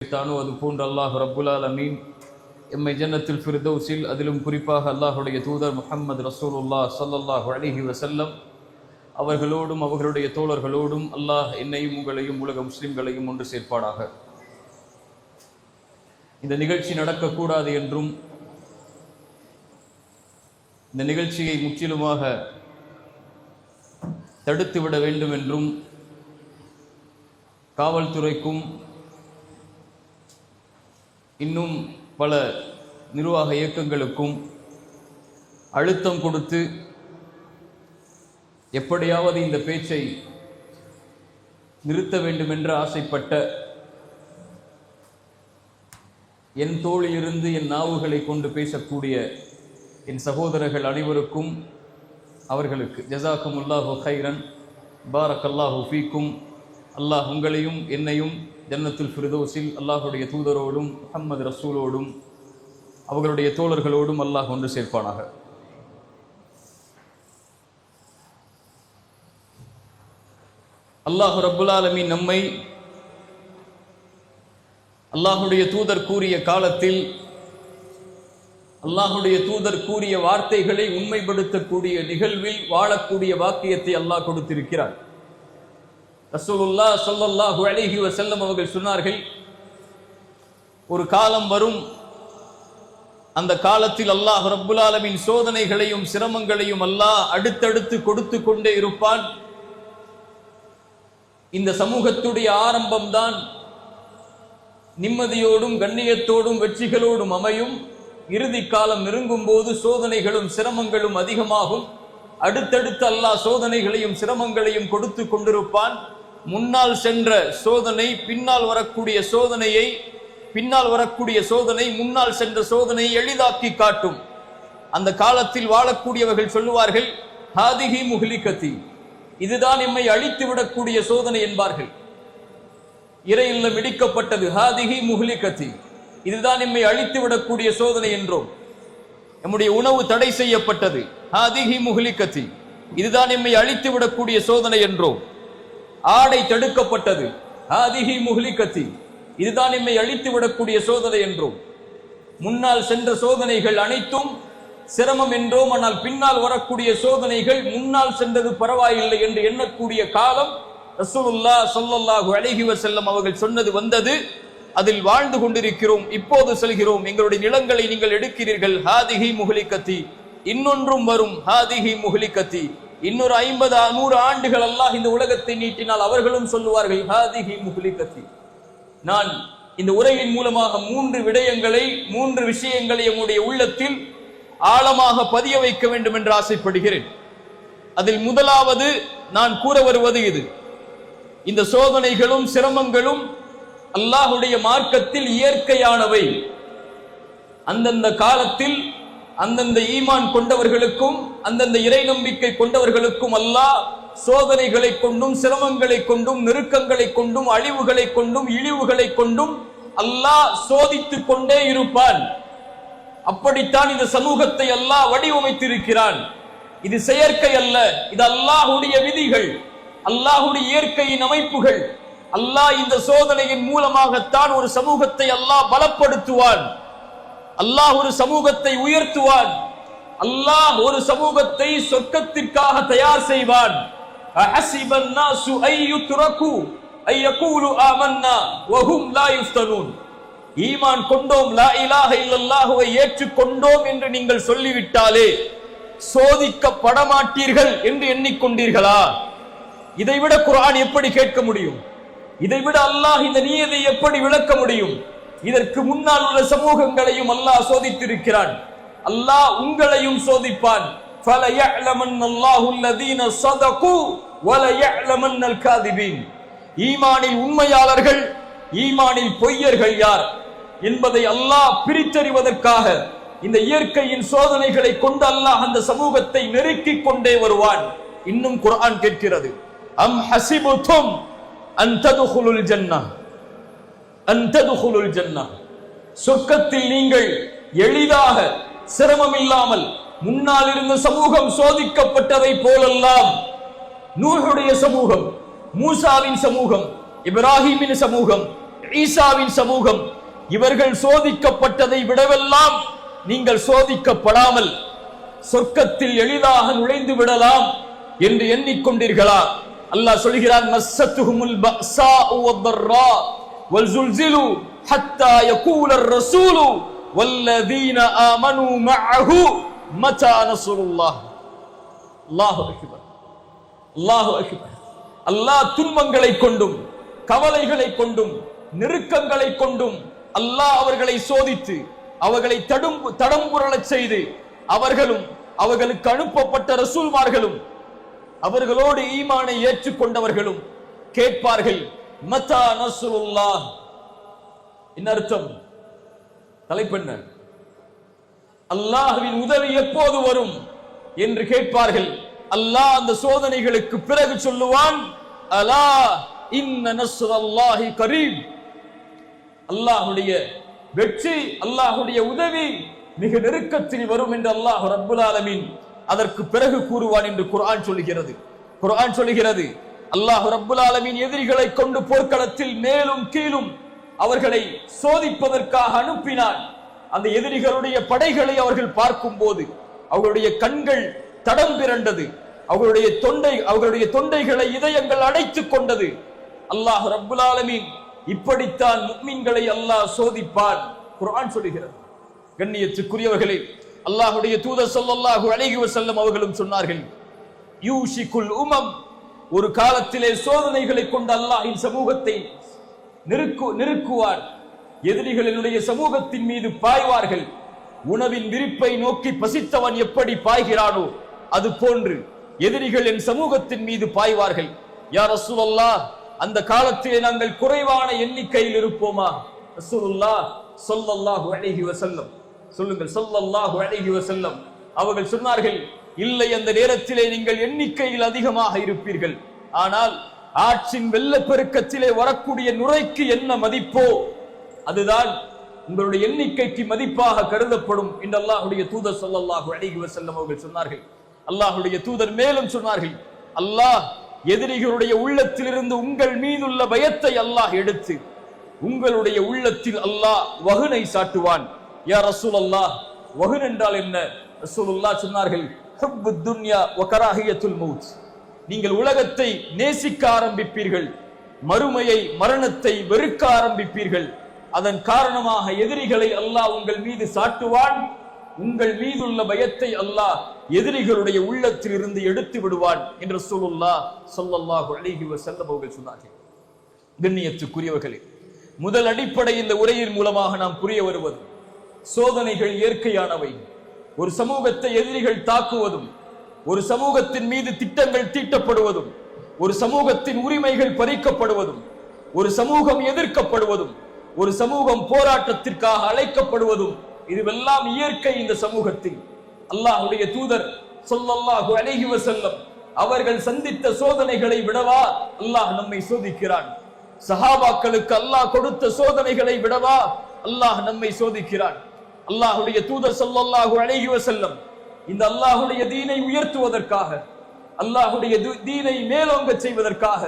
அது போன்ற அல்லாஹ் ரப்புல் ஆலமீன் எம்மை ஜன்னத்துல் ஃபிர்தௌஸில் அதிலும் குறிப்பாக அல்லாஹுடைய தூதர் முஹம்மது ரசூலுல்லாஹ் ஸல்லல்லாஹு அலைஹி வஸல்லம் அவர்களோடும் அவர்களுடைய தோழர்களோடும் அல்லாஹ் என்னையும் உங்களையும் உலக முஸ்லிம்களையும் ஒன்று சேர்ப்பாடாக. இந்த நிகழ்ச்சி நடக்கக்கூடாது என்றும் இந்த நிகழ்ச்சியை முற்றிலுமாக தடுத்துவிட வேண்டும் என்றும் காவல்துறைக்கும் இன்னும் பல நிர்வாக இயக்கங்களுக்கும் அழுத்தம் கொடுத்து எப்படியாவது இந்த பேச்சை நிறுத்த வேண்டும் என்று ஆசைப்பட்ட என் தோளிலிருந்து என் நாவுகளை கொண்டு பேசக்கூடிய என் சகோதரர்கள் அனைவருக்கும் அவர்களுக்கு ஜஸாக்குமுல்லாஹு கைரன் பாரக்கல்லாஹு ஃபீக்கும். அல்லாஹ் உங்களையும் என்னையும் ஜன்னத்துல் ஃபிர்தௌஸில் அல்லாஹுடைய தூதரோடும் முஹம்மது ரசூலோடும் அவர்களுடைய தோழர்களோடும் அல்லாஹ் ஒன்று சேர்ப்பானாக. அல்லாஹ் ரப்புல் ஆலமீன் நம்மை அல்லாஹுடைய தூதர் கூறிய காலத்தில் அல்லாஹுடைய தூதர் கூறிய வார்த்தைகளை உண்மைப்படுத்தக்கூடிய நிகழ்வில் வாழக்கூடிய வாக்கியத்தை அல்லாஹ் கொடுத்திருக்கிறார். ரசூலுல்லாஹ் ஸல்லல்லாஹு அலைஹி வஸல்லம் அவர்கள் சொன்னார்கள், ஒரு காலம் வரும், அந்த காலத்தில் அல்லாஹ் ரப்புல் ஆலமீன் சோதனைகளையும் சிரமங்களையும் அல்லாஹ் அடுத்தடுத்து கொடுத்து கொண்டே இருப்பான். இந்த சமூகத்துடைய ஆரம்பம்தான் நிம்மதியோடும் கண்ணியத்தோடும் வெற்றிகளோடும் அமையும். இறுதி காலம் நெருங்கும் போது சோதனைகளும் சிரமங்களும் அதிகமாகும். அடுத்தடுத்து அல்லாஹ் சோதனைகளையும் சிரமங்களையும் கொடுத்து கொண்டிருப்பான். முன்னால் சென்ற சோதனை பின்னால் வரக்கூடிய சோதனை முன்னால் சென்ற சோதனையை எளிதாக்கி காட்டும். அந்த காலத்தில் வாழக்கூடியவர்கள் சொல்லுவார்கள், ஹாதிஹி முஹ்லிகதி, இதுதான் எம்மை அழித்து விடக்கூடிய சோதனை என்பார்கள். இறை இல்லம் இடிக்கப்பட்டது, ஹாதிஹி முஹ்லிகதி, இதுதான் எம்மை அழித்து விடக்கூடிய சோதனை என்றோம். நம்முடைய உணவு தடை செய்யப்பட்டது, ஹாதிஹி முஹ்லிகதி, இதுதான் எம்மை அழித்து விடக்கூடிய சோதனை என்றோம். ஆடை தடுக்கப்பட்டது, ஹாதிஹி முஹ்லிகதி, இதுதான் எம்மை அழித்து விடக்கூடிய சோதனை என்றோம். முன்னால் சென்ற சோதனைகள் அனைத்தும் சிரமம் என்றோம். ஆனால் பின்னால் வரக்கூடிய சோதனைகள் முன்னால் சென்றது பரவாயில்லை என்று எண்ணக்கூடிய காலம் ரசூலுல்லாஹ் ஸல்லல்லாஹு அலைஹி வஸல்லம் அவர்கள் சொன்னது வந்தது. அதில் வாழ்ந்து கொண்டிருக்கிறோம். இப்போது செல்கிறோம். எங்களுடைய நிலங்களை நீங்கள் எடுக்கிறீர்கள், ஹாதிஹி முஹ்லிகதி, இன்னொன்றும் வரும், ஹாதிஹி முஹ்லிகதி. இன்னொரு 50-100 ஆண்டுகள் அல்லாஹ் இந்த உலகத்தை நீட்டினால் அவர்களும் சொல்லுவார்கள், ஹாதிஹி முஹ்லிகதி. நான் இந்த உரையின் மூலமாக 3 விஷயங்களை நம்முடைய உள்ளத்தில் ஆழமாக பதிய வைக்க வேண்டும் என்று ஆசைப்படுகிறேன். அதில் முதலாவது நான் கூற வருவது இது, இந்த சோதனைகளும் சிரமங்களும் அல்லாஹுடைய மார்க்கத்தில் இயற்கையானவை. அந்தந்த காலத்தில் அந்தந்த ஈமான் கொண்டவர்களுக்கும் அந்தந்த இறை நம்பிக்கை கொண்டவர்களுக்கும் அல்லாஹ் சோதனைகளை கொண்டும் சிரமங்களை கொண்டும் நெருக்கங்களை கொண்டும் அழிவுகளை கொண்டும் இழிவுகளை கொண்டும் அல்லாஹ் சோதித்துக் கொண்டே இருப்பான். அப்படித்தான் இந்த சமூகத்தை அல்லாஹ் வடிவமைத்திருக்கிறான். இது செயற்கை அல்ல, இது அல்லாஹுடைய விதிகள், அல்லாஹுடைய இயற்கையின் அமைப்புகள். அல்லாஹ் இந்த சோதனையின் மூலமாகத்தான் ஒரு சமூகத்தை அல்லாஹ் பலப்படுத்துவான். அல்லாஹ் ஒரு சமூகத்தை உயர்த்துவான். அல்லாஹ் ஒரு சமூகத்தை சொர்க்கத்திற்காக தயார் செய்வான். அஹஸிபன் நாசு அய்யுத்ரகு அய்யகூலு ஆமன்னா வஹும் லா யுஃப்தனூன். ஈமான் கொண்டோம், லா இலாஹ இல்லல்லாஹுவை ஏற்றுக்கொண்டோம் என்று நீங்கள் சொல்லிவிட்டாலே சோதிக்கப்பட மாட்டீர்கள் என்று எண்ணிக்கொண்டீர்களா? இதைவிட குர்ஆன் எப்படி கேட்க முடியும்? இதைவிட அல்லாஹ் இந்த நியதை எப்படி விளக்க முடியும்? இதற்கு முன்னால் உள்ள சமூகங்களையும் அல்லாஹ் சோதித்திருக்கிறான். அல்லாஹ் உங்களையும் சோதிப்பான். ஃபலயஅலமன்னல்லாஹு அல்லதீன ஸதகு வலயஅலமன்னல் காதிபீன். ஈமானில் உண்மையாளர்கள், ஈமானில் பொய்யர்கள் யார் என்பதை அல்லாஹ் பிரித்தறிவதற்காக இந்த இயற்கையின் சோதனைகளை கொண்டு அல்லாஹ் அந்த சமூகத்தை நெருக்கிக் கொண்டே வருவான். இன்னும் குர்ஆன் கேட்கிறது, அம் ஹஸிபுதும் அன் ததுகுலுல் ஜன்னah, அன் ததுகுலுல் ஜன்னah, சொர்க்கத்தில் நீங்கள் எளிதாக சிரமம் இல்லாமல், முன்னால் இருந்த சமூகம் சோதிக்கப்பட்டதை போலெல்லாம் நூஹுடைய சமூகம், மூசாவின் சமூகம், இப்ராஹிமின் சமூகம், ஈசாவின் சமூகம், இவர்கள் சோதிக்கப்பட்டதை விடவெல்லாம் நீங்கள் சோதிக்கப்படாமல் சொர்க்கத்தில் எளிதாக நுழைந்து விடலாம் என்று எண்ணிக்கொண்டீர்களா? அல்லாஹ் சொல்கிறான், மஸ்ஸத்துஹுமுல் பஅஸாஉ வத்தர்ரா வல்ஸுல்ஸிலு ஹத்தா யகூலர் ரசூலு வல்லதீன ஆமனூ மஅஹு மதா நஸ்ருல்லாஹ். அல்லாஹு அக்பர், அல்லாஹு அக்பர். அல்லாஹ் துன்பங்களை கொண்டும் கவலைகளை கொண்டும் நெருக்கங்களை கொண்டும் அல்லாஹ் அவர்களை சோதித்து அவர்களை தடம்புரளச் செய்து அவர்களும் அவர்களுக்கு அனுப்பப்பட்ட ரசூல்மார்களும் அவர்களோடு ஈமானை ஏற்றுக்கொண்டவர்களும் கேட்பார்கள், மதா நஸ்ருல்லாஹ். என்ன அர்த்தம்? தலைப்பெண்ண அல்லாஹ்வின் உதவி எப்போது வரும் என்று கேட்பார்கள். அல்லாஹ் அந்த சோதனைகளுக்கு பிறகு சொல்லுவான், அலா இன்ன நஸ்ரல்லாஹி கரீப். அல்லாஹ்வுடைய வெற்றி, அல்லாஹ்வுடைய உதவி மிக நெருக்கத்தில் வரும் என்று அல்லாஹ் ரப்புல் ஆலமீன் அதற்கு பிறகு கூறுவான் என்று குர்ஆன் சொல்கிறது. குர்ஆன் சொல்கிறது, அல்லாஹ் ரப்புல் ஆலமீன் எதிரிகளை கொண்டு போர்க்களத்தில் மேலும் கீழும் அவர்களை சோதிப்பதற்காக அனுப்பினான். அந்த எதிரிகளுடைய படைகளை அவர்கள் பார்க்கும் போது அவர்களுடைய கண்கள் தடம் பிறண்டது, அவர்களுடைய தொண்டைகளை இதயங்கள் அடைத்துக் கொண்டது. அல்லாஹ் ரப்புல் ஆலமீன் இப்படித்தான் முஃமின்களை அல்லாஹ் சோதிப்பான். குர்ஆன் சொல்கிறது. கண்ணியத்துக்குரியவர்களே, அல்லாஹ்வுடைய தூதர் ஸல்லல்லாஹு அலைஹி வஸல்லம் அவர்களும் சொன்னார்கள், யூஷிகுல் உமம், ஒரு காலத்திலே சோதனைகளை கொண்டு அல்லாஹ்வின் சமூகத்தை நெருக்குவார். எதிரிகளினுடைய சமூகத்தின் மீது பாய்வார்கள். உணவின் விரிப்பை நோக்கி பசித்தவன் எப்படி பாய்கிறானோ அது போன்று எதிரிகள் என் சமூகத்தின் மீது பாய்வார்கள். யா ரசூலல்லாஹ், அந்த காலத்திலே நாங்கள் குறைவான எண்ணிக்கையில் இருப்போமா? ரசூலுல்லாஹ் ஸல்லல்லாஹு அலைஹி வஸல்லம் சொல்லுங்கள், ஸல்லல்லாஹு அலைஹி வஸல்லம் அவர்கள் சொன்னார்கள், இல்லை, அந்த நேரத்திலே நீங்கள் எண்ணிக்கையில் அதிகமாக இருப்பீர்கள். ஆனால் ஆற்றின் வெள்ளப்பெருக்கத்திலே வரக்கூடிய நுரைக்கு என்ன மதிப்போ அதுதான் உங்களுடைய எண்ணிக்கைக்கு மதிப்பாக கருதப்படும் என்று அல்லாஹ்வுடைய தூதர் ஸல்லல்லாஹு அலைஹி வஸல்லம் அவர்கள் சொன்னார்கள். அல்லாஹ்வுடைய தூதர் மேலும் சொன்னார்கள், அல்லாஹ் எதிரிகளுடைய உள்ளத்திலிருந்து உங்கள் மீதுள்ள பயத்தை அல்லாஹ் எடுத்து உங்களுடைய உள்ளத்தில் அல்லாஹ் வஹனை சாட்டுவான். யா ரசூலல்லாஹ், வஹன் என்றால் என்ன? ரசூலுல்லாஹ் சொன்னார்கள், ஹுப்புத் துன்யா வ கராஹியத்துல் மௌத். நீங்கள் உலகத்தை நேசிக்க ஆரம்பிப்பீர்கள், மறுமையை மரணத்தை வெறுக்க ஆரம்பிப்பீர்கள். அதன் காரணமாக எதிரிகளை அல்லாஹ் உங்கள் மீது சாட்டுவான். உங்கள் மீதுள்ள பயத்தை அல்லாஹ் எதிரிகளுடைய உள்ளத்தில் இருந்து எடுத்து விடுவான் என்று ரசூலுல்லாஹ் ஸல்லல்லாஹு அலைஹி வஸல்லம் அவர்கள் சொன்னார்கள். கண்ணியத்துக்குரியவர்களே, முதல் அடிப்படை இந்த உரையின் மூலமாக நாம் புரிய வருவது, சோதனைகள் இயற்கையானவை. ஒரு சமூகத்தை எதிரிகள் தாக்குவதும், ஒரு சமூகத்தின் மீது திட்டங்கள் தீட்டப்படுவதும், ஒரு சமூகத்தின் உரிமைகள் பறிக்கப்படுவதும், ஒரு சமூகம் எதிர்க்கப்படுவதும், ஒரு சமூகம் போராட்டத்திற்காக அழைக்கப்படுவதும், இதுவெல்லாம் இயற்கை. இந்த சமூகத்தில் அல்லாஹ்வுடைய தூதர் ஸல்லல்லாஹு அலைஹி வஸல்லம் அவர்கள் சந்தித்த சோதனைகளை விடவா அல்லாஹ் நம்மை சோதிக்கிறான்? சஹாபாக்களுக்கு அல்லாஹ் கொடுத்த சோதனைகளை விடவா அல்லாஹ் நம்மை சோதிக்கிறான்? அல்லாஹ்வுடைய தூதர் ஸல்லல்லாஹு அலைஹி வஸல்லம் இந்த அல்லாஹ்வுடைய தீனை உயர்த்துவதற்காக, அல்லாஹ்வுடைய தீனை மேலோங்க செய்வதற்காக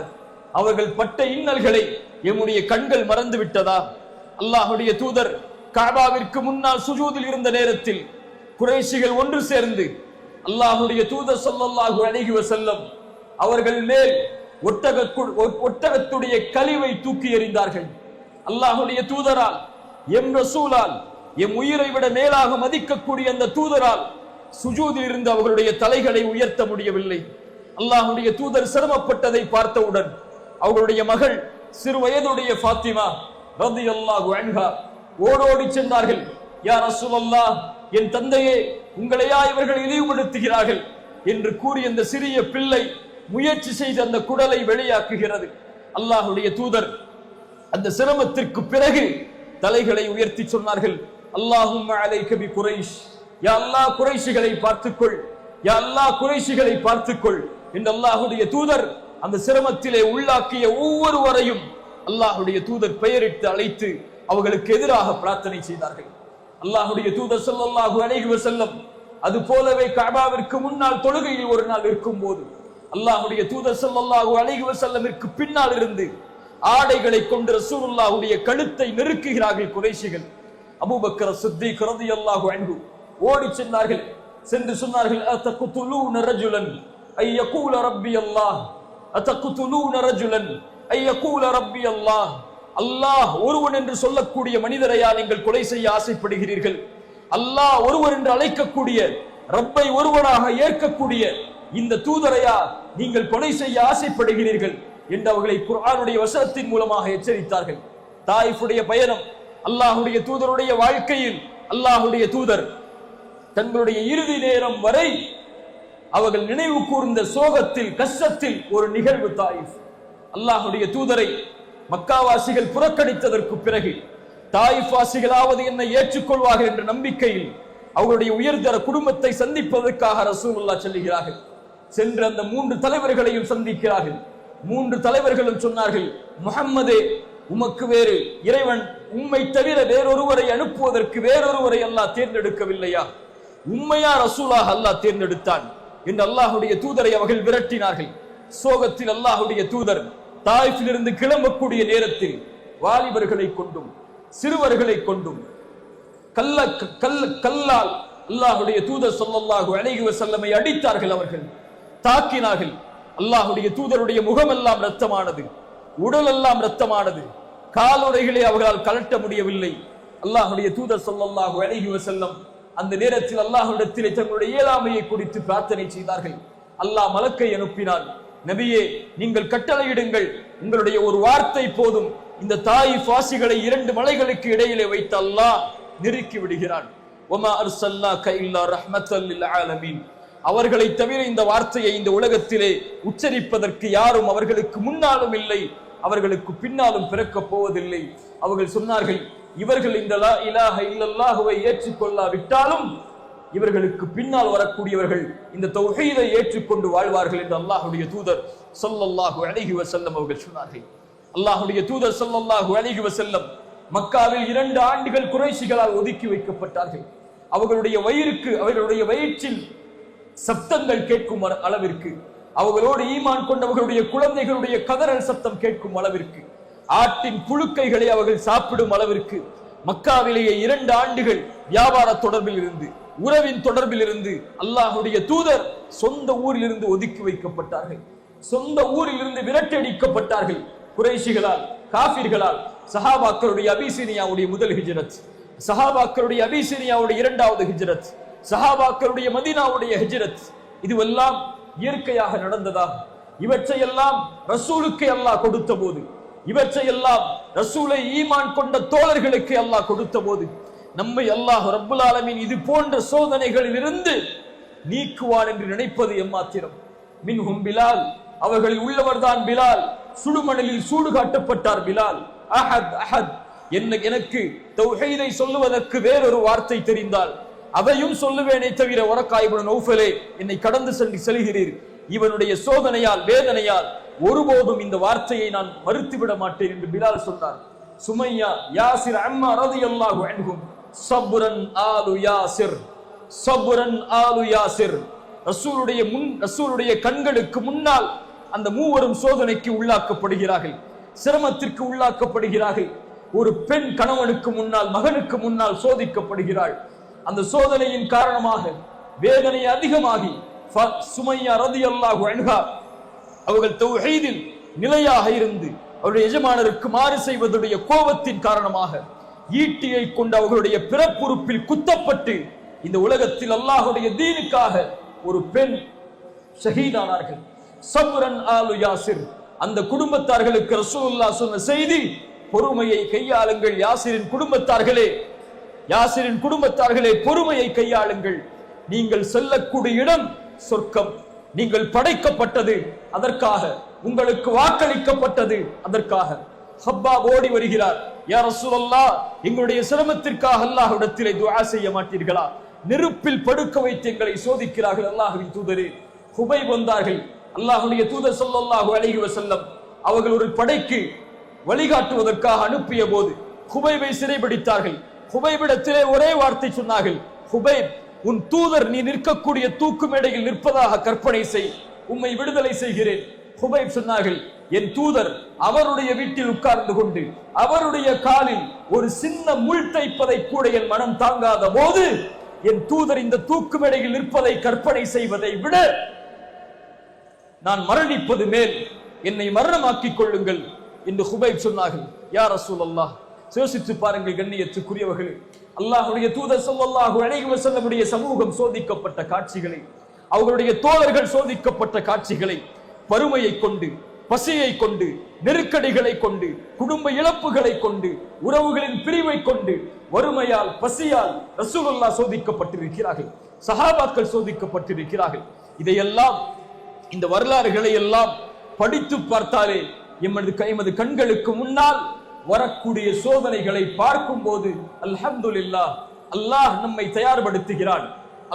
அவர்கள் பட்ட இன்னல்களை எம்முடைய கண்கள் மறந்து விட்டதா? அல்லாஹ்வுடைய தூதர் கஅபாவிற்கு முன்னால் சுஜூதில் இருந்த நேரத்தில் குறைஷிகள் ஒன்று சேர்ந்து அல்லாஹ்வுடைய தூதர் ஸல்லல்லாஹு அலைஹி வஸல்லம் அவர்கள் மேல் ஒட்டகத்துடைய கழிவை தூக்கி எறிந்தார்கள். அல்லாஹ்வுடைய தூதரால், எம் ரசூலால், எம் உயிரை விட மேலாக மதிக்கக்கூடிய அந்த தூதரால் சுஜூதில் இருந்து அவர்களுடைய தலைகளை உயர்த்த முடியவில்லை. அல்லாஹ்வுடைய தூதர் சிரமப்பட்டதை பார்த்தவுடன் அவர்களுடைய மகள் சிறு வயதுடைய ஃபாத்திமா ரலியல்லாஹு அன்ஹா ஓடோடி சென்றார்கள். யா ரசூலல்லாஹ், என் தந்தையே, உங்களையா இவர்கள் இழிவுபடுத்துகிறார்கள் என்று கூறி அந்த சிறிய பிள்ளை முயற்சி செய்து அந்த குடலை வெளியாக்குகிறது. அல்லாஹ்வுடைய தூதர் அந்த சிரமத்திற்கு பிறகு தலைகளை உயர்த்தி சொன்னார்கள், அல்லாஹும்ம அலைக பி குரைஷ், யா அல்லாஹ் குறைஷிகளை பார்த்துக்கொள், யா அல்லாஹ் குறைஷிகளை பார்த்துக்கொள் என்று அல்லாஹ்வுடைய தூதர் அந்த சிரமத்திலே உள்ளாக்கிய ஒவ்வொருவரையும் அல்லாஹ்வுடைய தூதர் பெயரிட்டு அழைத்து அவர்களுக்கு எதிராக பிரார்த்தனை செய்தார்கள். அல்லாஹ்வுடைய தூதர் ஸல்லல்லாஹு அலைஹி வஸல்லம் அது போலவே கஅபாவிற்கு முன்னால் தொழுகையில் ஒரு நாள் இருக்கும் போது அல்லாஹ்வுடைய தூதர் ஸல்லல்லாஹு அலைஹி வஸல்லமிற்கு பின்னால் இருந்து ஆடைகளை கொண்டு ரசூலுல்லாஹுடைய கழுத்தை நெருக்குகிறார்கள் குறைஷிகள். அபூபக்கர் சித்திக் ரலியல்லாஹு அன்ஹு ஓடி சென்றார்கள். சென்று சொன்னார்கள், அத்தகுதுலூன ரஜுலன் ஐ யகூல ரப்பி அல்லாஹ், அத்தகுதுலூன ரஜுலன் ஐ யகூல ரப்பி அல்லாஹ். அல்லாஹ் ஒருவன் என்று சொல்லக்கூடிய மனிதரையா நீங்கள் கொலை செய்ய ஆசைப்படுகிறீர்கள்? அல்லாஹ் ஒருவர் என்று அழைக்கக்கூடிய, ரப்பை ஒருவனாக ஏற்கக்கூடிய இந்த தூதரையா நீங்கள் கொலை செய்ய ஆசைப்படுகிறீர்கள் என்று அவர்களை குர்ஆனுடைய வசனத்தின் மூலமாக எச்சரித்தார்கள். தாயிஃபுடைய பயணம், அல்லாஹுடைய தூதருடைய வாழ்க்கையில் அல்லாஹுடைய தூதர் தங்களுடைய இறுதி நேரம் வரை அவர்கள் நினைவு கூர்ந்த சோகத்தில், கஷ்டத்தில் ஒரு நிகழ்வு தாயிஃப். அல்லாஹுடைய தூதரை மக்காவாசிகள் புறக்கணித்ததற்கு பிறகு தாயிஃப் வாசிகளாவது என்னை ஏற்றுக்கொள்வார்கள் என்ற நம்பிக்கையில் அவர்களுடைய உயர்தர குடும்பத்தை சந்திப்பதற்காக ரசூலுல்லாஹ் செல்கிறார்கள். சென்று அந்த 3 தலைவர்களையும் சந்திக்கிறார்கள். 3 தலைவர்களும் சொன்னார்கள், முஹம்மதே, உமக்கு வேறு இறைவன் உம்மை தவிர வேறொருவரை அனுப்புவதற்கு வேறொருவரை அல்லாஹ் தேர்ந்தெடுக்கவில்லையா? உம்மையா ரசூலாக அல்லாஹ் தேர்ந்தெடுத்தான் என்று அல்லாஹுடைய தூதரை அவர்கள் விரட்டினார்கள். சோகத்தில் அல்லாஹுடைய தூதர் தாயிஃபிலிருந்து கிளம்பக்கூடிய நேரத்தில் வாலிபர்களை கொண்டும் சிறுவர்களை கொண்டும் கல்லால் அல்லாஹுடைய தூதர் ஸல்லல்லாஹு அலைஹி வஸல்லமை அடித்தார்கள். அவர்கள் தாக்கினார்கள். அல்லாஹுடைய தூதருடைய முகமெல்லாம் இரத்தமானது, உடல் எல்லாம் இரத்தமானது. காலுறைகளை அவர்களால் கலட்ட முடியவில்லை. அல்லாஹுடைய தூதர் ஸல்லல்லாஹு அலைஹி வஸல்லம் அந்த நேரத்தில் அல்லாஹ்விடத்திலே தங்களுடைய இயலாமையை குறித்து பிரார்த்தனை செய்தார்கள். அல்லாஹ் மலக்கை அனுப்பினான். நபியே, நீங்கள் கட்டளையிடுங்கள், உங்களுடைய ஒரு வார்த்தை போதும், இந்த தாயிஃப் வாசிகளை 2 மலைகளுக்கு இடையிலே வைத்து அல்லாஹ் நெருக்கி விடுகிறான். வமா அர்ஸல்னாக இல்லா ரஹ்மத்தல் லில் ஆலமீன். அவர்களை தவிர இந்த வார்த்தையை இந்த உலகத்திலே உச்சரிப்பதற்கு யாரும் அவர்களுக்கு முன்னாலும் இல்லை, அவர்களுக்கு பின்னாலும் பிறக்கப் போவதில்லை. அவர்கள் சொன்னார்கள், இவர்கள் இந்த லா இலாஹ இல்லல்லாஹுவை ஏற்றுக்கொள்ளாவிட்டாலும் இவர்களுக்கு பின்னால் வரக்கூடியவர்கள் இந்த தௌஹீதை ஏற்றுக்கொண்டு வாழ்வார்கள் என்று அல்லாஹுடைய தூதர் ஸல்லல்லாஹு அலைஹி வஸல்லம் அவர்கள் சொன்னார்கள். அல்லாஹுடைய தூதர் ஸல்லல்லாஹு அலைஹி வஸல்லம் மக்காவில் 2 ஆண்டுகள் குறைஷிகளால் ஒதுக்கி வைக்கப்பட்டார்கள். அவர்களுடைய வயிற்றில் சப்தங்கள் கேட்கும் அளவிற்கு, அவர்களோடு ஈமான் கொண்டவர்களுடைய குழந்தைகளுடைய கதறல் சத்தம் கேட்கும் அளவிற்கு, ஆட்டின் புழுக்கைகளை அவர்கள் சாப்பிடும் அளவிற்கு மக்காவிலேயே 2 ஆண்டுகள் வியாபார தொடர்பில் இருந்து, உறவின் தொடர்பில் இருந்து அல்லாஹுடைய தூதர் சொந்த ஊரில் இருந்து ஒதுக்கி வைக்கப்பட்டார்கள். சொந்த ஊரில் இருந்து விரட்டடிக்கப்பட்டார்கள். குறைஷிகளால், காஃபிர்களால். சஹாபாக்களுடைய அபிசீனியாவுடைய முதல் ஹிஜ்ரத், சஹாபாக்களுடைய அபிசீனியாவுடைய 2வது ஹிஜ்ரத், சஹாபாக்களுடைய மதீனாவுடைய ஹிஜ்ரத், இதுவெல்லாம் இயற்கையாக நடந்ததா? இவற்றையெல்லாம் ரசூலுக்கு அல்லாஹ் கொடுத்த போது, இவற்றையெல்லாம் ரசூலை ஈமான் கொண்ட தோழர்களுக்கு அல்லாஹ் கொடுத்த போது, நம்மை அல்லாஹ் ரப்புல் ஆலமீன் இது போன்ற சோதனைகளில் இருந்து நீக்குவான் என்று நினைப்பது எம்மாத்திரம்? மின்ஹும் பிலால், அவர்களில் உள்ளவர்தான் பிலால். சுடுமணலில் சூடு காட்டப்பட்டார் பிலால். அஹத் அஹத், எனக்கு தௌஹீதை சொல்லுவதற்கு வேறொரு வார்த்தை தெரிந்தால் அதையும் சொல்லுவேனே தவிர, வரக்கா இப்னு நௌஃபலே, என்னை கடந்து செல்கிறீர், இவனுடைய சோதனையால், வேதனையால் ஒருபோதும் இந்த வார்த்தையை நான் மறுத்துவிட மாட்டேன் என்று பிலால் சொன்னார். சுமையா, யாசிர், அம்மா ரலியல்லாஹு அன்ஹும், சப்ரன் ஆலு யாசிர், சப்ரன் ஆலு யாசிர். ரசூலுடைய கண்களுக்கு முன்னால் அந்த மூவரும் சோதனைக்கு உள்ளாக்கப்படுகிறார்கள், சிரமத்திற்கு உள்ளாக்கப்படுகிறார்கள். ஒரு பெண் கணவனுக்கு முன்னால், மகனுக்கு முன்னால் சோதிக்கப்படுகிறாள். அந்த சோதனையின் காரணமாக வேதனை அதிகமாகி சுமையா ரலியல்லாஹு அன்ஹா அவர்கள் தௌஹீதில் நிலையாக இருந்து அவருடைய எஜமானருக்கு மாறு செய்வதுடைய கோபத்தின் காரணமாக ஈட்டியை கொண்டு அவர்களுடைய பிறப்புறுப்பில் குத்தப்பட்டு இந்த உலகத்தில் அல்லாஹுடைய தீனுக்காக ஒரு பெண் ஷஹீதானார்கள். சப்ரன் ஆலு யாசிர். அந்த குடும்பத்தார்களுக்கு ரசூலுல்லாஹ் சொன்ன செய்தி, பொறுமையை கையாளுங்கள் யாசிரின் குடும்பத்தார்களே, யாசிரின் குடும்பத்தார்களே, பொறுமையை கையாளுங்கள். நீங்கள் செல்லக்கூடிய இடம் சொர்க்கம். நீங்கள் படைக்கப்பட்டது அதற்காக, உங்களுக்கு வாக்களிக்கப்பட்டது அதற்காக. ஹப்பாப் ஓடி வருகிறார். யா ரசூலல்லாஹ், எங்களுடைய சிரமத்திற்காக அல்லாஹ்விடத்திலே துஆ செய்ய மாட்டீர்களா? நெருப்பில் படுக்க வைத்து எங்களை சோதிக்கிறார்கள் அல்லாஹ்வின் தூதரே. ஹுபைப் வந்தார்கள். அல்லாஹ்வுடைய தூதர் ஸல்லல்லாஹு அலைஹி வஸல்லம் அவர்கள் ஒரு படைக்கு வழிகாட்டுவதற்காக அனுப்பிய போது ஹுபைபை சிறைபிடித்தார்கள். ஹுபைபிடத்திலே ஒரே வார்த்தை சொன்னார்கள், ஹுபைப், உன் தூதர் நீ நிற்கக்கூடிய தூக்கு மேடையில் நிற்பதாக கற்பனை செய், உம்மை விடுதலை செய்கிறேன். ஹுபைப் சொன்னார்கள், என் தூதர் அவருடைய வீட்டில் உட்கார்ந்து கொண்டு அவருடைய காலில் ஒரு சின்ன முள் தைப்பதை கூட என் மனம் தாங்காத போது என் தூதர் இந்த தூக்குமேடையில் நிற்பதை கற்பனை செய்வதை விட நான் மரணிப்பது மேல், என்னை மரணமாக்கிக் கொள்ளுங்கள் என்று ஹுபைப் சொன்னார்கள். யா ரசூலல்லாஹ், யோசித்து பாருங்கள் கண்ணியத்துக்குரியவர்களே, அல்லாஹ்வுடைய தூதர் ஸல்லல்லாஹு அலைஹி வஸல்லமுடைய சமூகம் சோதிக்கப்பட்ட காட்சிகளை, அவர்களுடைய தோழர்கள் சோதிக்கப்பட்ட காட்சிகளை, வறுமையை கொண்டு, பசியை கொண்டு, நெருக்கடிகளை கொண்டு, குடும்ப இழப்புகளை கொண்டு, உறவுகளின் பிரிவை கொண்டு, வறுமையால் பசியால் ரசூலுல்லாஹ் சோதிக்கப்பட்டிருக்கிறார்கள், சஹாபாக்கள் சோதிக்கப்பட்டிருக்கிறார்கள். இதையெல்லாம், இந்த வரலாறுகளை எல்லாம் படித்து பார்த்தாலே எமது கண்களுக்கு முன்னால் வரக்கூடிய சோதனைகளை பார்க்கும் போது அல்ஹம்துலில்லாஹ், அல்லாஹ் நம்மை தயார்படுத்துகிறான்.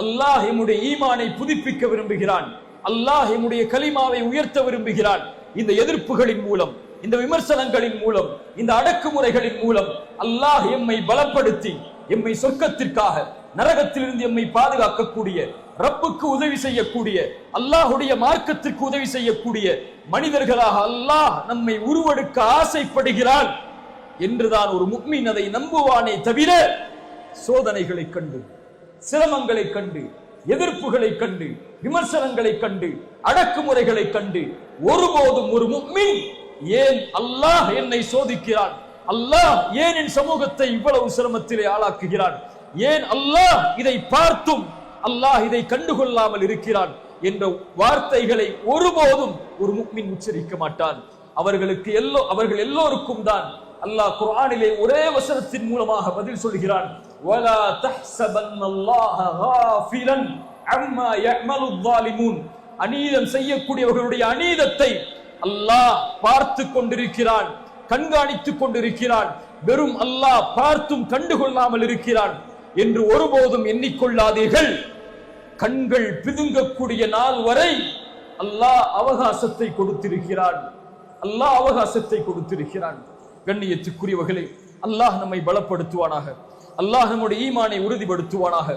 அல்லாஹ் எம்முடைய ஈமானை புதுப்பிக்க விரும்புகிறான். அல்லாஹ் எம்முடைய கலிமாவை உயர்த்த விரும்புகிறான். இந்த எதிர்ப்புகளின் மூலம், இந்த விமர்சனங்களின் மூலம், இந்த அடக்குமுறைகளின் மூலம் அல்லாஹ் எம்மை பலப்படுத்தி எம்மை சொர்க்கத்திற்காக, நரகத்திலிருந்து எம்மை பாதுகாக்கக்கூடிய, ரப்புக்கு உதவி செய்யக்கூடிய, அல்லாஹுடைய மார்க்கத்திற்கு உதவி செய்யக்கூடிய மனிதர்களாக அல்லாஹ் நம்மை உருவெடுக்க ஆசைப்படுகிறான் என்றுதான் ஒரு முஃமின் அதை நம்புவானே தவிர, சோதனைகளை கண்டு, சிரமங்களை கண்டு, எதிர்ப்புகளை கண்டு, விமர்சனங்களை கண்டு, அடக்குமுறைகளை கண்டு ஒருபோதும் ஒரு முஃமின் ஏன் அல்லாஹ் என்னை சோதிக்கிறான், அல்லாஹ் ஏன் என் சமூகத்தை இவ்வளவு சிரமத்திலே ஆளாக்குகிறான், ஏன் அல்லாஹ் இதை பார்த்தும் அல்லாஹ் இதை கண்டுகொள்ளாமல் இருக்கிறான் என்ற வார்த்தைகளை ஒருபோதும் ஒரு முஃமின் உச்சரிக்க மாட்டான். அவர்கள் எல்லோருக்கும் தான் அல்லாஹ் குர்ஆனிலே ஒரே வசனத்தின் மூலமாக பதில் சொல்கிறான். வலா தஹ்ஸபன்னல்லாஹ காஃபிலன் அம்மா யஅமலுல் ஸாலிமூன். அநீதம் செய்யக்கூடியவர்களுடைய அநீதத்தை அல்லாஹ் பார்த்து கொண்டிருக்கிறான், கண்காணித்துக் கொண்டிருக்கிறான். வெறும் அல்லாஹ் பார்த்தும் கண்டுகொள்ளாமல் இருக்கிறான் என்று ஒருபோதும் எண்ணிக்கொள்ளாதீர்கள். கண்கள் பிதுங்கக்கூடிய நாள் வரை அல்லாஹ் அவகாசத்தை கொடுத்திருக்கிறான். அல்லாஹ் அவகாசத்தை கொடுத்திருக்கிறான். கண்ணியத்துக்குரியவர்களே, அல்லாஹ் நம்மை பலப்படுத்துவானாக. அல்லாஹ் நம்முடைய ஈமானை உறுதிப்படுத்துவானாக.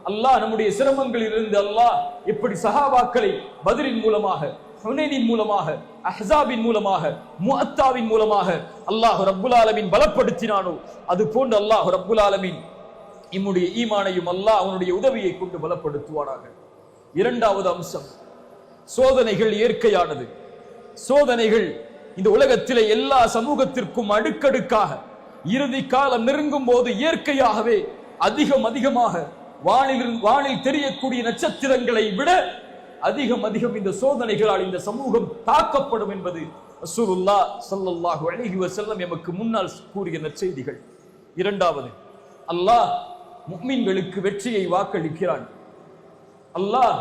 அல்லாஹ் நம்முடைய சிரமங்களிலிருந்து அல்லாஹ் எப்படி சஹாபாக்களை பத்ரின் மூலமாக, ஹுனைனின் மூலமாக, அஹ்ஸாபின் மூலமாக, முஅத்தாவின் மூலமாக அல்லாஹ் ரப்புல் ஆலமீன் பலப்படுத்தினானோ, அது போன்று அல்லாஹ் ரப்புல் ஆலமீன் நம்முடைய ஈமானையும் அல்லாஹ் அவனுடைய உதவியை கொண்டு பலப்படுத்துவானாக. இரண்டாவது அம்சம், சோதனைகள் இயற்கையானது. சோதனைகள் இந்த உலகத்திலே எல்லா சமூகத்திற்கும் அடுக்கடுக்காக இறுதி காலம் நெருங்கும் போது இயற்கையாகவே அதிகமாக வானில் தெரியக்கூடிய நட்சத்திரங்களை விட அதிகம் இந்த சோதனைகளால் இந்த சமூகம் தாக்கப்படும் என்பது ரசூலுல்லாஹ் ஸல்லல்லாஹு அலைஹி வஸல்லம் எமக்கு முன்னால் கூறிய நற்செய்திகள். இரண்டாவது, அல்லாஹ் முஃமின்களுக்கு வெற்றியை வாக்களிக்கிறான். அல்லாஹ்